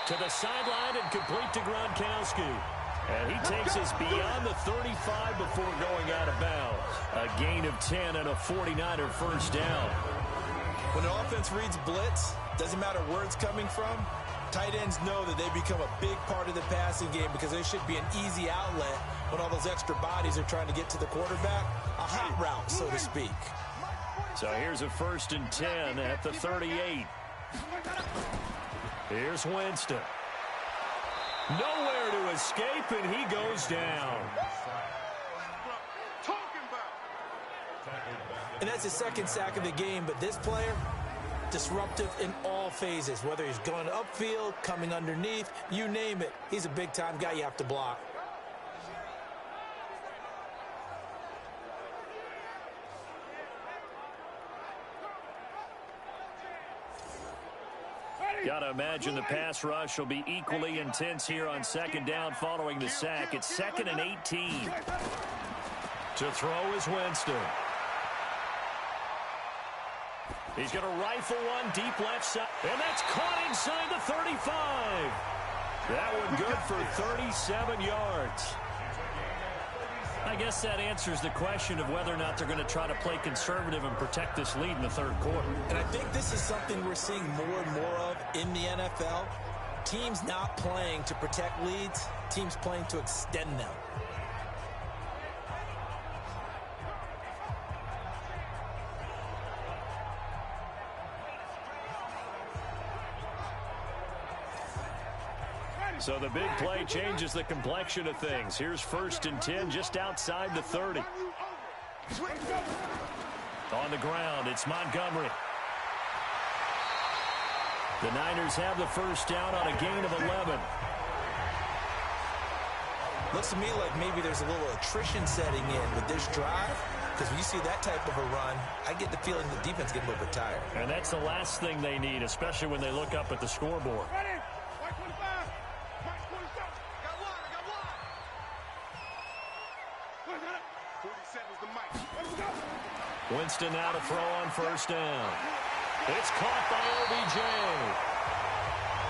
To the sideline and complete to Gronkowski. And he takes us beyond the 35 before going out of bounds. A gain of 10 and a 49er first down. When an offense reads blitz, doesn't matter where it's coming from, tight ends know that they become a big part of the passing game because they should be an easy outlet when all those extra bodies are trying to get to the quarterback. A hot route, so to speak. So here's a 1st and 10 at the 38. Here's Winston. Nowhere to escape, and he goes down. And that's his 2nd sack of the game, but this player, disruptive in all phases, whether he's going upfield, coming underneath, you name it. He's a big-time guy you have to block. Got to imagine the pass rush will be equally intense here on 2nd down following the sack. It's 2nd and 18. To throw is Winston. He's going to rifle one deep left side. And that's caught inside the 35. That one good for 37 yards. I guess that answers the question of whether or not they're going to try to play conservative and protect this lead in the 3rd quarter. And I think this is something we're seeing more and more of in the NFL. Teams not playing to protect leads, teams playing to extend them. So the big play changes the complexion of things. Here's 1st and 10 just outside the 30. On the ground, it's Montgomery. The Niners have the first down on a gain of 11. Looks to me like maybe there's a little attrition setting in with this drive, because when you see that type of a run, I get the feeling the defense gets a little bit tired. And that's the last thing they need, especially when they look up at the scoreboard. Ready? White 25. White 27. Got one. I got one. 47's the mic. Let's go. Winston now to throw on first down. It's caught by OBJ.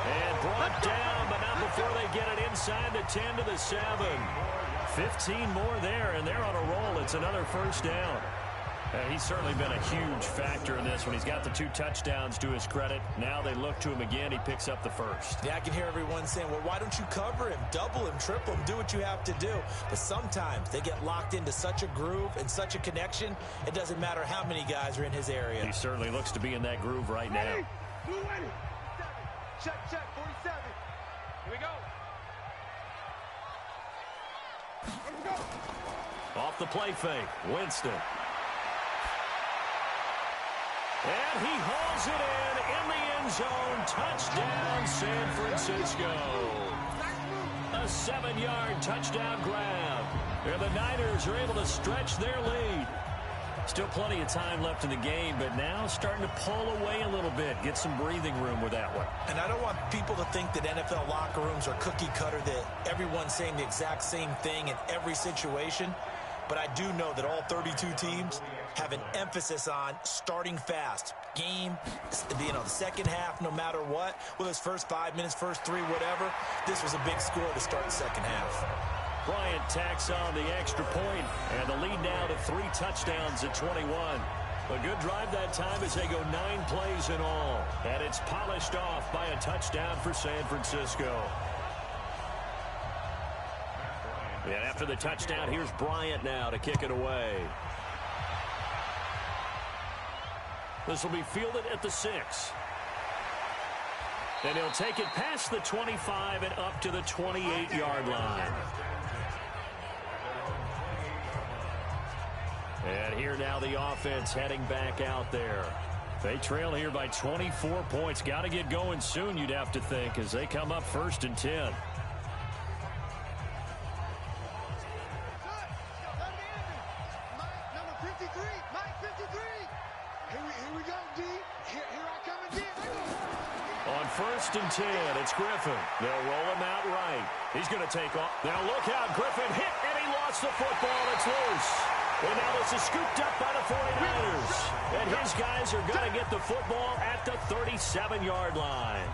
And brought down, but not before they get it inside the 10 to the 7. 15 more there, and they're on a roll. It's another first down. He's certainly been a huge factor in this when he's got the 2 touchdowns to his credit. Now they look to him again. He picks up the first. Yeah, I can hear everyone saying, well, why don't you cover him, double him, triple him, do what you have to do. But sometimes they get locked into such a groove and such a connection, it doesn't matter how many guys are in his area. He certainly looks to be in that groove right now. Blue ready. Check, 47. Here we go. Let's go. Off the play fake, Winston. And he hauls it in the end zone. Touchdown, San Francisco. A 7-yard touchdown grab. And the Niners are able to stretch their lead. Still plenty of time left in the game, but now starting to pull away a little bit. Get some breathing room with that one. And I don't want people to think that NFL locker rooms are cookie cutter, that everyone's saying the exact same thing in every situation. But I do know that all 32 teams have an emphasis on starting fast. Game, the second half, no matter what. Whether it's first 5 minutes, first 3, whatever. This was a big score to start the second half. Bryant tacks on the extra point, and the lead now to 3 touchdowns at 21. A good drive that time as they go 9 plays in all. And it's polished off by a touchdown for San Francisco. And after the touchdown, here's Bryant now to kick it away. This will be fielded at the 6. And he'll take it past the 25 and up to the 28-yard line. And here now the offense heading back out there. They trail here by 24 points. Got to get going soon, you'd have to think, as they come up 1st and 10. On 1st and 10, it's Griffin. They'll roll him out right. He's going to take off. Now look out, Griffin hit, and he lost the football. It's loose. And now this is scooped up by the 49ers. And his guys are going to get the football at the 37-yard line.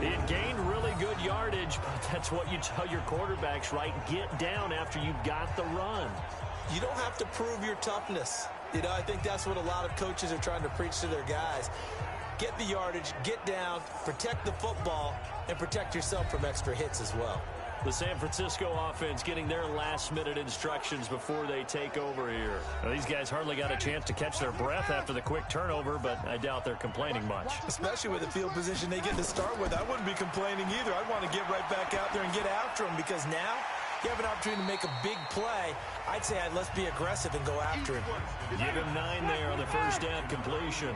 It gained really good yardage, but that's what you tell your quarterbacks, right? Get down after you've got the run. You don't have to prove your toughness. I think that's what a lot of coaches are trying to preach to their guys. Get the yardage, get down, protect the football, and protect yourself from extra hits as well. The San Francisco offense getting their last-minute instructions before they take over here. Now, these guys hardly got a chance to catch their breath after the quick turnover, but I doubt they're complaining much. Especially with the field position they get to start with. I wouldn't be complaining either. I'd want to get right back out there and get after them, because now you have an opportunity to make a big play. I'd say let's be aggressive and go after him. Give him 9 there on the first down completion.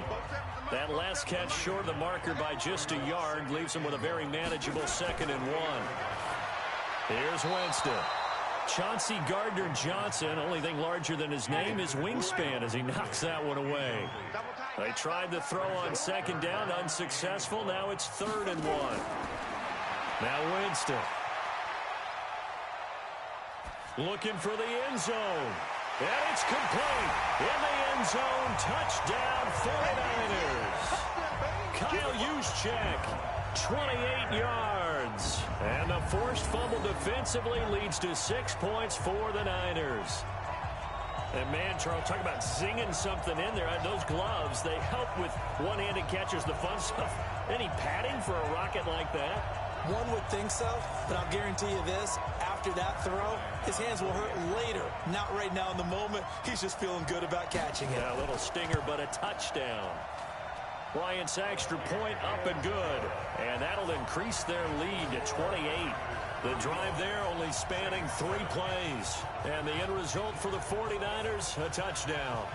That last catch short of the marker by just a yard leaves him with a very manageable 2nd and 1. Here's Winston. Chauncey Gardner-Johnson, only thing larger than his name is wingspan as he knocks that one away. They tried the throw on 2nd down, unsuccessful. Now it's 3rd and 1. Now Winston. Looking for the end zone. And it's complete. In the end zone, touchdown 49ers. Kyle Juszczyk, 28 yards. And the forced fumble defensively leads to 6 points for the Niners. And man, Charles, talk about zinging something in there. Those gloves, they help with one-handed catches, the fun stuff. Any padding for a rocket like that? One would think so, but I'll guarantee you this. After that throw, his hands will hurt later. Not right now in the moment. He's just feeling good about catching it. Yeah, a little stinger, but a touchdown. Bryant's extra point up and good. And that'll increase their lead to 28. The drive there only spanning 3 plays. And the end result for the 49ers, a touchdown.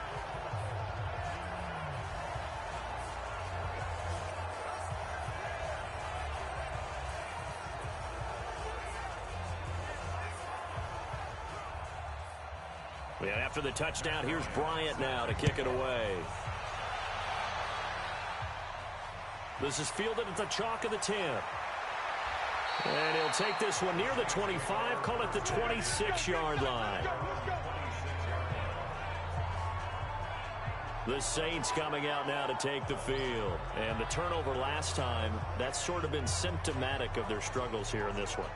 After the touchdown, here's Bryant now to kick it away. This is fielded at the chalk of the 10. And he'll take this one near the 25, call it the 26-yard line. The Saints coming out now to take the field. And the turnover last time, that's sort of been symptomatic of their struggles here in this one.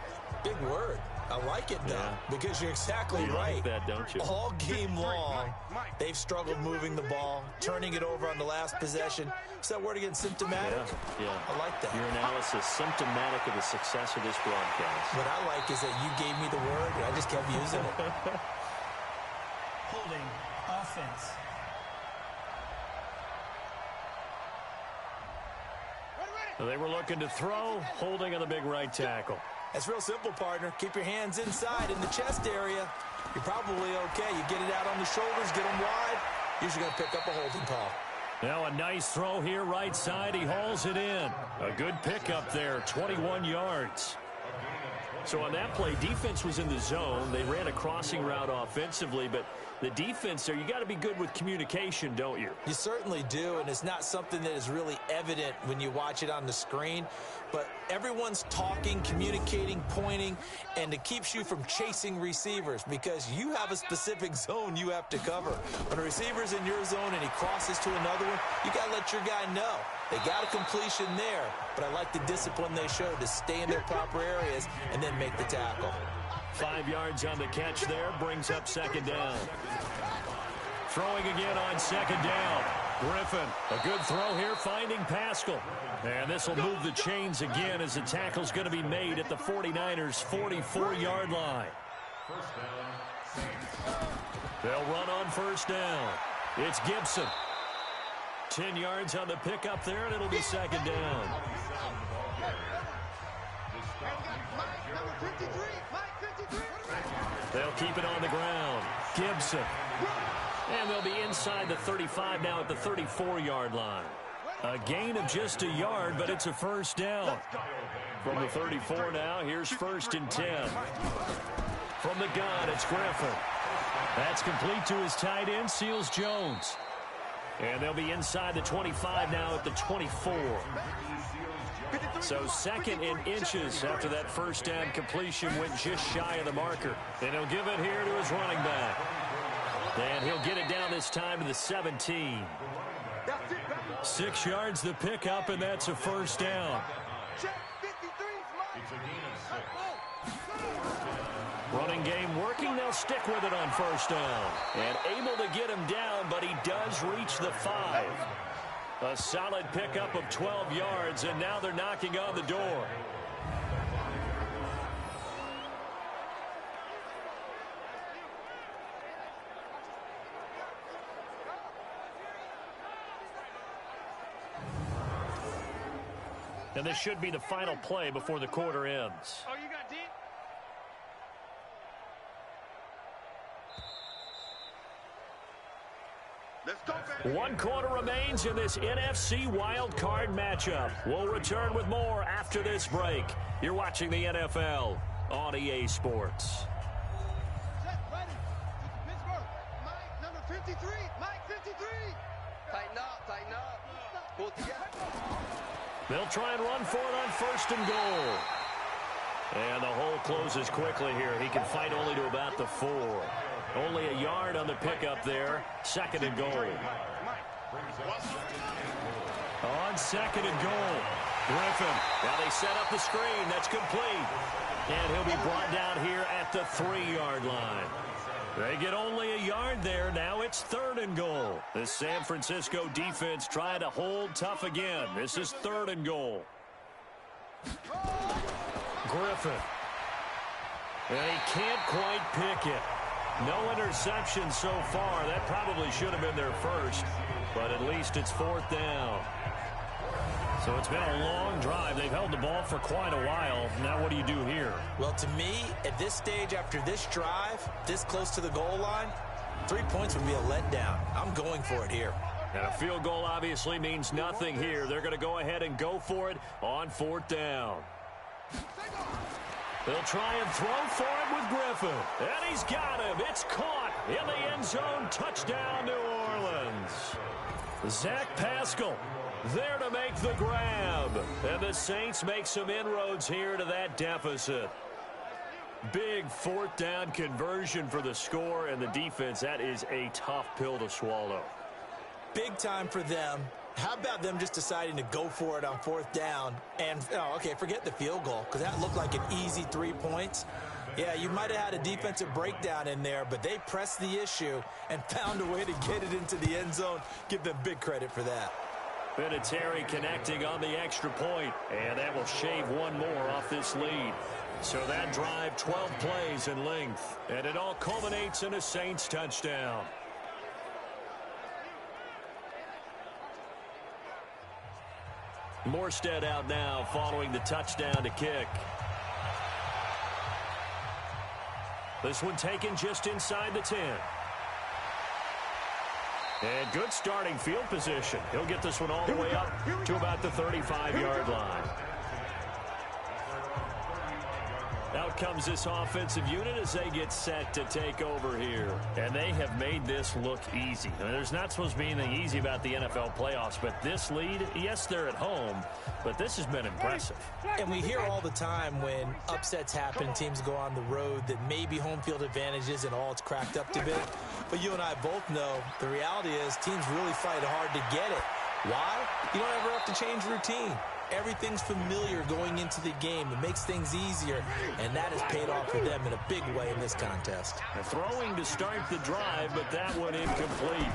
Big word. I like it, though, because you're exactly right. Like that, don't you? All game long, they've struggled moving the ball, turning it over on the last possession. Is that word again, symptomatic? Yeah. I like that. Your analysis, symptomatic of the success of this broadcast. What I like is that you gave me the word, and I just kept using it. Holding offense. They were looking to throw, holding on the big right tackle. That's real simple, partner. Keep your hands inside in the chest area. You're probably okay. You get it out on the shoulders, get them wide. Usually going to pick up a holding call. Now a nice throw here, right side. He hauls it in. A good pickup there, 21 yards. So on that play, defense was in the zone. They ran a crossing route offensively, but the defense there, you got to be good with communication, don't you? You certainly do, and it's not something that is really evident when you watch it on the screen. But everyone's talking, communicating, pointing, and it keeps you from chasing receivers because you have a specific zone you have to cover. When a receiver's in your zone and he crosses to another one, you got to let your guy know. They got a completion there, but I like the discipline they showed to stay in their proper areas and then make the tackle. 5 yards on the catch there, brings up second down. Throwing again on second down. Griffin, a good throw here, finding Pascal. And this will move the chains again as the tackle's going to be made at the 49ers' 44-yard line. They'll run on first down. It's Gibson. 10 yards on the pickup there, and it'll be second down. They'll keep it on the ground. Gibson. And they'll be inside the 35 now at the 34-yard line. A gain of just a yard, but it's a first down. From the 34 now, here's first and 10. From the gun, it's Griffin. That's complete to his tight end, Seals Jones. And they'll be inside the 25 now at the 24. So second in inches after that first down completion went just shy of the marker. And he'll give it here to his running back. And he'll get it down this time to the 17. 6 yards the pickup, and that's a first down. Running game working. They'll stick with it on first down. And able to get him down, but he does reach the 5. A solid pickup of 12 yards, and now they're knocking on the door. And this should be the final play before the quarter ends. Oh, you got deep? Let's go, baby. 1 quarter remains in this NFC Wild Card matchup. We'll return with more after this break. You're watching the NFL on EA Sports. Set, ready. Pittsburgh. Mike, number 53. Mike, 53. Tighten up. Pull together. They'll try and run for it on first and goal. And the hole closes quickly here. He can fight only to about the 4. Only a yard on the pickup there. Second and goal. On second and goal. Griffin. Now they set up the screen. That's complete. And he'll be brought down here at the 3-yard line. They get only a yard there. Now it's third and goal. The San Francisco defense trying to hold tough again. This is third and goal. Griffin. And he can't quite pick it. No interception so far. That probably should have been their first. But at least it's fourth down. So it's been a long drive. They've held the ball for quite a while. Now what do you do here? Well, to me, at this stage, after this drive, this close to the goal line, 3 points would be a letdown. I'm going for it here. And a field goal obviously means nothing here. They're going to go ahead and go for it on 4th down. They'll try and throw for it with Griffin. And he's got him. It's caught in the end zone. Touchdown, New Orleans. Zach Pascal there to make the grab. And the Saints make some inroads here to that deficit. Big 4th down conversion for the score, and the defense, that is a tough pill to swallow. Big time for them. How about them just deciding to go for it on 4th down? And, okay, forget the field goal, because that looked like an easy 3 points. Yeah, you might have had a defensive breakdown in there, but they pressed the issue and found a way to get it into the end zone. Give them big credit for that. Vinatieri connecting on the extra point, and that will shave one more off this lead. So that drive, 12 plays in length, and it all culminates in a Saints touchdown. Morstead out now following the touchdown to kick. This one taken just inside the 10. And good starting field position. He'll get this one all the way up to about the 35-yard line. Out comes this offensive unit as they get set to take over here. And they have made this look easy. I mean, there's not supposed to be anything easy about the NFL playoffs, but this lead, yes, they're at home, but this has been impressive. And we hear all the time when upsets happen, teams go on the road, that maybe home field advantage isn't all it's cracked up to be. But you and I both know the reality is teams really fight hard to get it. Why? You don't ever have to change routine. Everything's familiar going into the game. It makes things easier, and that has paid off for them in a big way in this contest. Throwing to start the drive, but that one incomplete.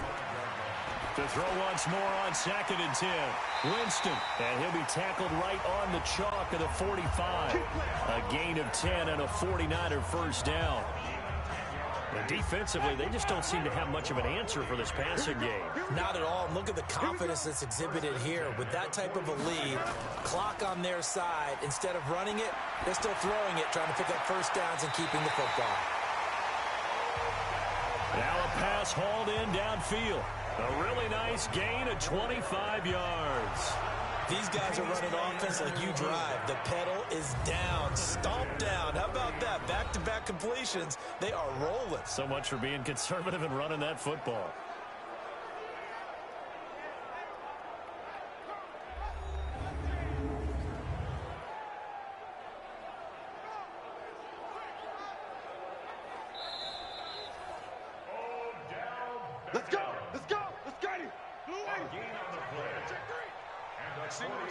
To throw once more on 2nd and 10. Winston, and he'll be tackled right on the chalk of the 45. A gain of 10 and a 49er first down. And defensively, they just don't seem to have much of an answer for this passing game. Not at all. Look at the confidence that's exhibited here. With that type of a lead, clock on their side, instead of running it, they're still throwing it, trying to pick up first downs and keeping the football. Now a pass hauled in downfield. A really nice gain of 25 yards. These guys are running offense like you drive. The pedal is down, stomp down. How about that? Back-to-back completions. They are rolling. So much for being conservative and running that football. Let's go! Let's go! Let's go!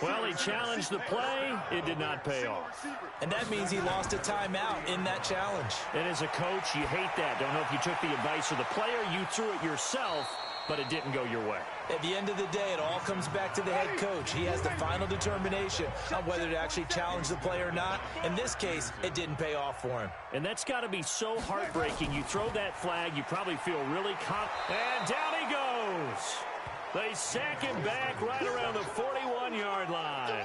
Well, he challenged the play. It did not pay off. And that means he lost a timeout in that challenge. And as a coach, you hate that. Don't know if you took the advice of the player, you threw it yourself, but it didn't go your way. At the end of the day, it all comes back to the head coach. He has the final determination on whether to actually challenge the play or not. In this case, it didn't pay off for him. And that's got to be so heartbreaking. You throw that flag, you probably feel really confident. And down he goes. They sack him back right around the 41-yard line.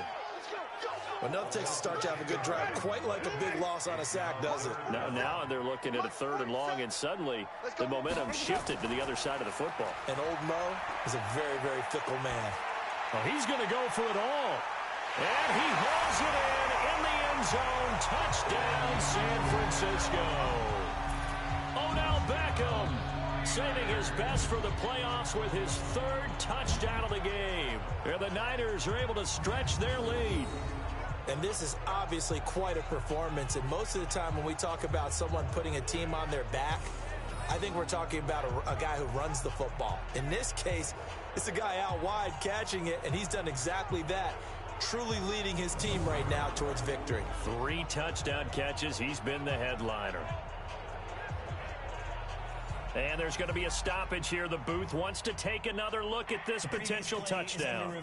Well, nothing takes a start to have a good drive, quite like a big loss on a sack, does it? Now they're looking at a 3rd and long, and suddenly the momentum shifted to the other side of the football. And old Mo is a very, very fickle man. Well, he's going to go for it all. And he hauls it in the end zone. Touchdown, San Francisco. Odell Beckham saving his best for the playoffs with his 3rd touchdown of the game. And the Niners are able to stretch their lead. And this is obviously quite a performance. And most of the time when we talk about someone putting a team on their back, I think we're talking about a guy who runs the football. In this case, it's a guy out wide catching it, and he's done exactly that, truly leading his team right now towards victory. 3 touchdown catches. He's been the headliner. And there's going to be a stoppage here. The booth wants to take another look at this potential touchdown.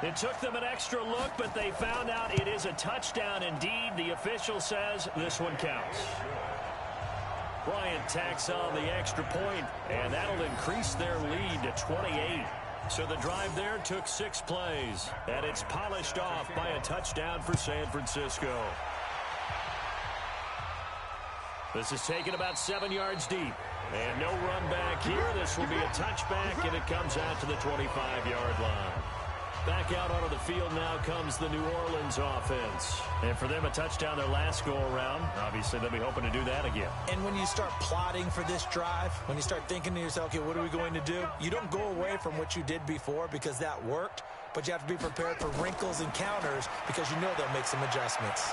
It took them an extra look, but they found out it is a touchdown indeed. The official says this one counts. Bryant tacks on the extra point, and that'll increase their lead to 28. So the drive there took 6 plays, and it's polished off by a touchdown for San Francisco. This is taken about 7 yards deep. And no run back here. This will be a touchback, and it comes out to the 25-yard line. Back out onto the field now comes the New Orleans offense. And for them, a touchdown their last go-around. Obviously, they'll be hoping to do that again. And when you start plotting for this drive, when you start thinking to yourself, okay, what are we going to do? You don't go away from what you did before because that worked, but you have to be prepared for wrinkles and counters because you know they'll make some adjustments.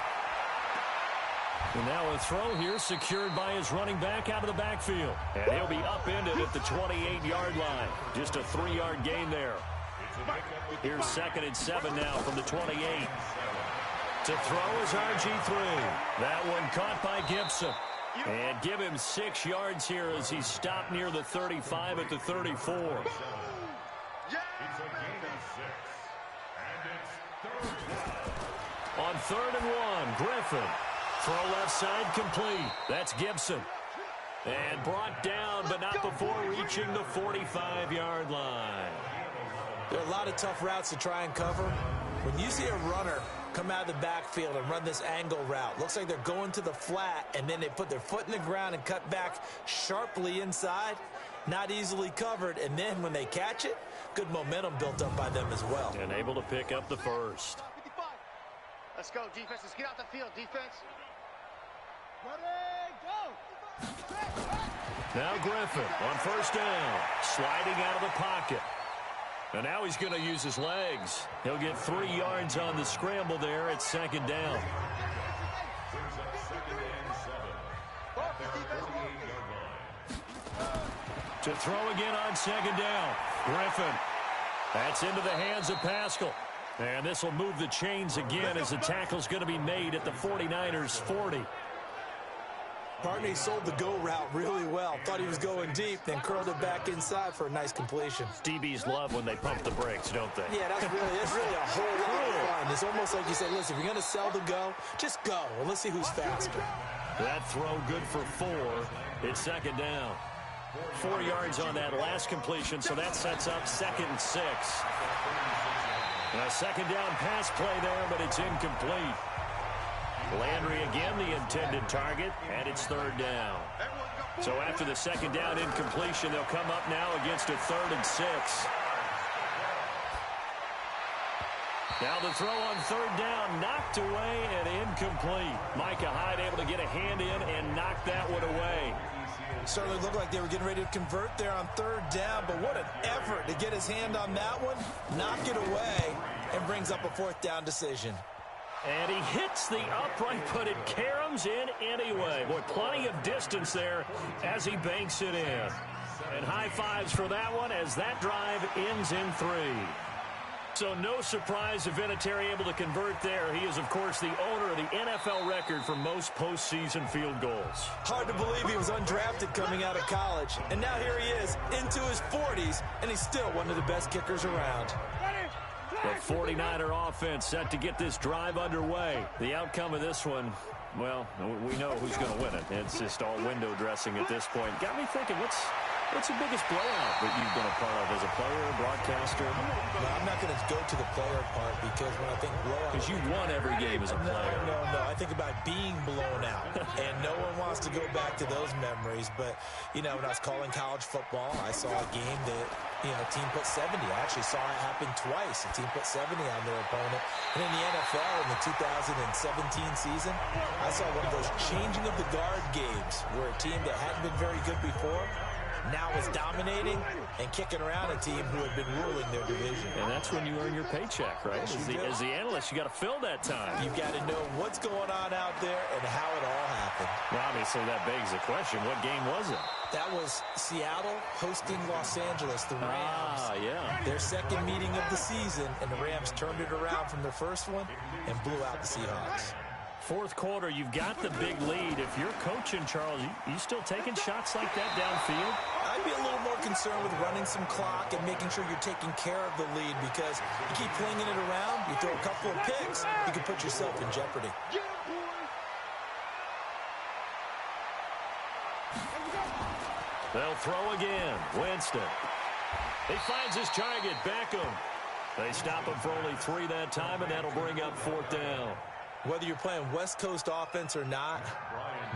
And now a throw here secured by his running back out of the backfield. And he'll be upended at the 28-yard line. Just a 3-yard gain there. Here's 2nd and 7 now from the 28. To throw is RG3. That one caught by Gibson. And give him 6 yards here as he stopped near the 35 at the 34. On 3rd and 1, Griffin. Throw left side complete. That's Gibson. And brought down, but not before reaching the 45-yard line. There are a lot of tough routes to try and cover. When you see a runner come out of the backfield and run this angle route, looks like they're going to the flat, and then they put their foot in the ground and cut back sharply inside. Not easily covered, and then when they catch it, good momentum built up by them as well. And able to pick up the first. 55. Let's go, defense. Let's get out the field, defense. Ready, go. Now Griffin on 1st down, sliding out of the pocket. And now he's going to use his legs. He'll get 3 yards on the scramble there at 2nd down. To throw again on 2nd down. Griffin. That's into the hands of Pascal. And this will move the chains again as the tackle's going to be made at the 49ers 40. Barney sold the go route really well. Thought he was going deep, then curled it back inside for a nice completion. DBs love when they pump the brakes, don't they? Yeah, that's really a whole lot of fun. It's almost like you say, listen, if you're going to sell the go, just go. And let's see who's faster. That throw good for 4. It's 2nd down. 4 yards on that last completion, so that sets up 2nd and 6. And a 2nd down pass play there, but it's incomplete. Landry again the intended target, and it's 3rd down. So after the 2nd down incompletion, they'll come up now against a 3rd and 6. Now the throw on 3rd down, knocked away and incomplete. Micah Hyde able to get a hand in and knock that one away. Certainly looked like they were getting ready to convert there on 3rd down, but what an effort to get his hand on that one, knock it away, and brings up a 4th down decision. And he hits the upright, but it caroms in anyway. Boy, plenty of distance there as he banks it in. And high fives for that one as that drive ends in 3. So no surprise if Vinatieri able to convert there. He is, of course, the owner of the NFL record for most postseason field goals. Hard to believe he was undrafted coming out of college. And now here he is into his 40s, and he's still one of the best kickers around. The 49er offense set to get this drive underway. The outcome of this one, well, we know who's going to win it. It's just all window dressing at this point. Got me thinking, what's the biggest blowout that you've been a part of as a player, broadcaster? No, I'm not going to go to the player part because when I think blowout... Because you won every game as a player. No. I think about being blown out. And no one wants to go back to those memories. But, you know, when I was calling college football, I saw a game that, you know, a team put 70. I actually saw it happen twice. A team put 70 on their opponent. And in the NFL in the 2017 season, I saw one of those changing of the guard games where a team that hadn't been very good before now is dominating and kicking around a team who had been ruling their division. And that's when you earn your paycheck, right? As the analyst, you got to fill that time. You've got to know what's going on out there and how it all happened. Well, obviously, that begs the question, what game was it? That was Seattle hosting Los Angeles, the Rams. Yeah. Their 2nd meeting of the season, and the Rams turned it around from their 1st one and blew out the Seahawks. 4th quarter, you've got the big lead. If you're coaching, Charles, you still taking shots like that downfield? I'd be a little more concerned with running some clock and making sure you're taking care of the lead, because you keep flinging it around, you throw a couple of picks, you can put yourself in jeopardy. They'll throw again. Winston. He finds his target, Beckham. They stop him for only 3 that time, and that'll bring up 4th down. Whether you're playing West Coast offense or not,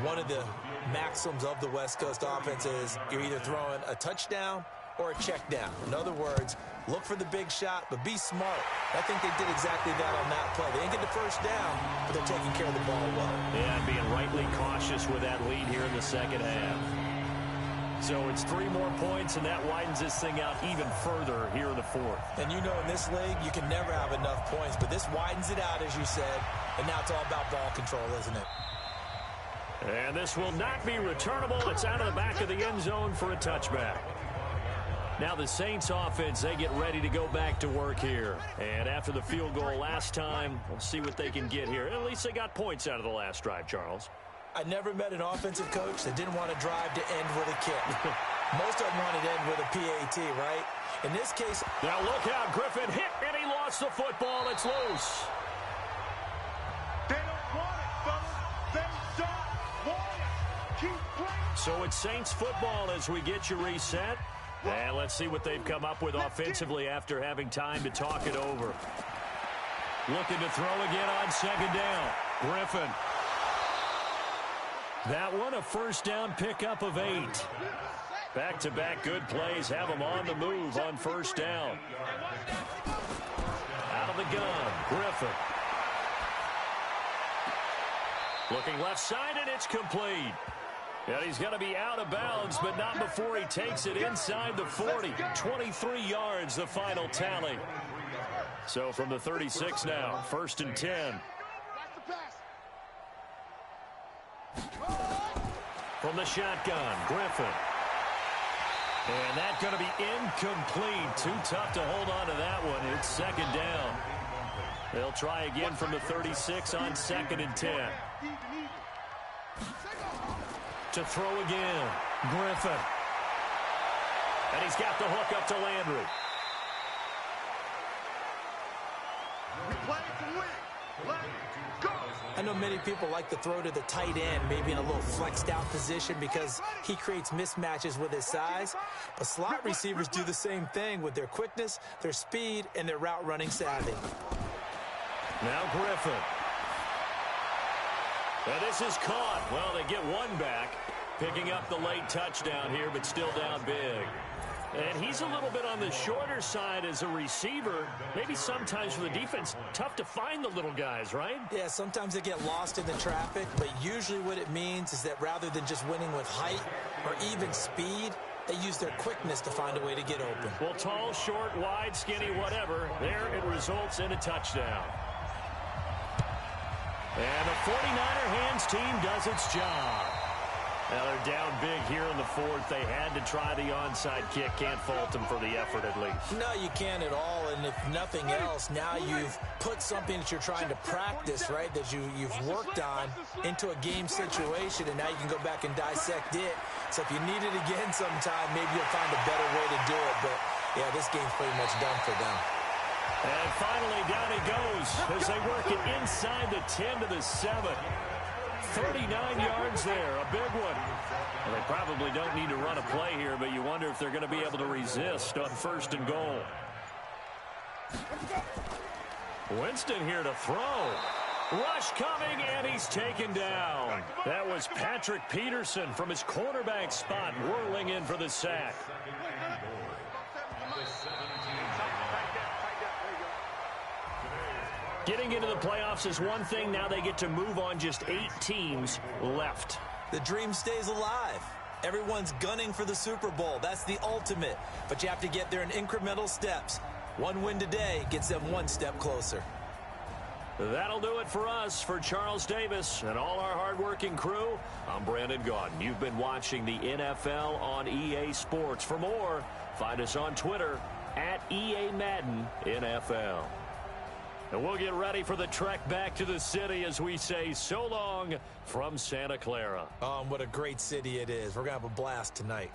one of the maxims of the West Coast offense is you're either throwing a touchdown or a check down. In other words, look for the big shot, but be smart. I think they did exactly that on that play. They didn't get the first down, but they're taking care of the ball well. Yeah, being rightly cautious with that lead here in the second half. So it's 3 more points, and that widens this thing out even further here in the 4th. And you know, in this league, you can never have enough points, but this widens it out, as you said, and now it's all about ball control, isn't it? And this will not be returnable. It's out of the back of the end zone for a touchback. Now the Saints offense, they get ready to go back to work here. And after the field goal last time, we'll see what they can get here. At least they got points out of the last drive, Charles. I never met an offensive coach that didn't want to drive to end with a kick. Most of them wanted to end with a PAT, right? In this case... Now look out, Griffin hit, and he lost the football. It's loose. They don't want it, fellas. They don't want it. Keep playing. So it's Saints football as we get you reset. And let's see what they've come up with offensively after having time to talk it over. Looking to throw again on 2nd down. Griffin. That one a first down pickup of 8. Back-to-back good plays have them on the move on 1st down. Out of the gun, Griffin. Looking left side, and it's complete. And he's going to be out of bounds, but not before he takes it inside the 40. 23 yards, the final tally. So from the 36 now, 1st and 10. From the shotgun, Griffin. And that's going to be incomplete. Too tough to hold on to that one. It's 2nd down. They'll try again from the 36 on 2nd and 10. To throw again, Griffin. And he's got the hook up to Landry. We play to win. Let's go. I know many people like to throw to the tight end, maybe in a little flexed out position because he creates mismatches with his size. But slot receivers do the same thing with their quickness, their speed, and their route running savvy. Now Griffin. And this is caught. Well, they get one back, picking up the late touchdown here, but still down big. And he's a little bit on the shorter side as a receiver. Maybe sometimes for the defense, tough to find the little guys, right? Yeah, sometimes they get lost in the traffic, but usually what it means is that rather than just winning with height or even speed, they use their quickness to find a way to get open. Well, tall, short, wide, skinny, whatever, there it results in a touchdown. And the 49er hands team does its job. Now they're down big here in the 4th. They had to try the onside kick. Can't fault them for the effort at least. No, you can't at all. And if nothing else, now you've put something that you're trying to practice, right, that you've worked on into a game situation, and now you can go back and dissect it. So if you need it again sometime, maybe you'll find a better way to do it. But, yeah, this game's pretty much done for them. And finally, down he goes as they work it inside the 10 to the 7. 39 yards there, a big one. Well, they probably don't need to run a play here, but you wonder if they're going to be able to resist on 1st and goal. Winston here to throw. Rush coming, and he's taken down. That was Patrick Peterson from his quarterback spot, whirling in for the sack. Getting into the playoffs is one thing. Now they get to move on. Just 8 teams left. The dream stays alive. Everyone's gunning for the Super Bowl. That's the ultimate. But you have to get there in incremental steps. One win today gets them one step closer. That'll do it for us. For Charles Davis and all our hardworking crew, I'm Brandon Gaudin. You've been watching the NFL on EA Sports. For more, find us on Twitter at EA Madden NFL. And we'll get ready for the trek back to the city as we say so long from Santa Clara. What a great city it is. We're going to have a blast tonight.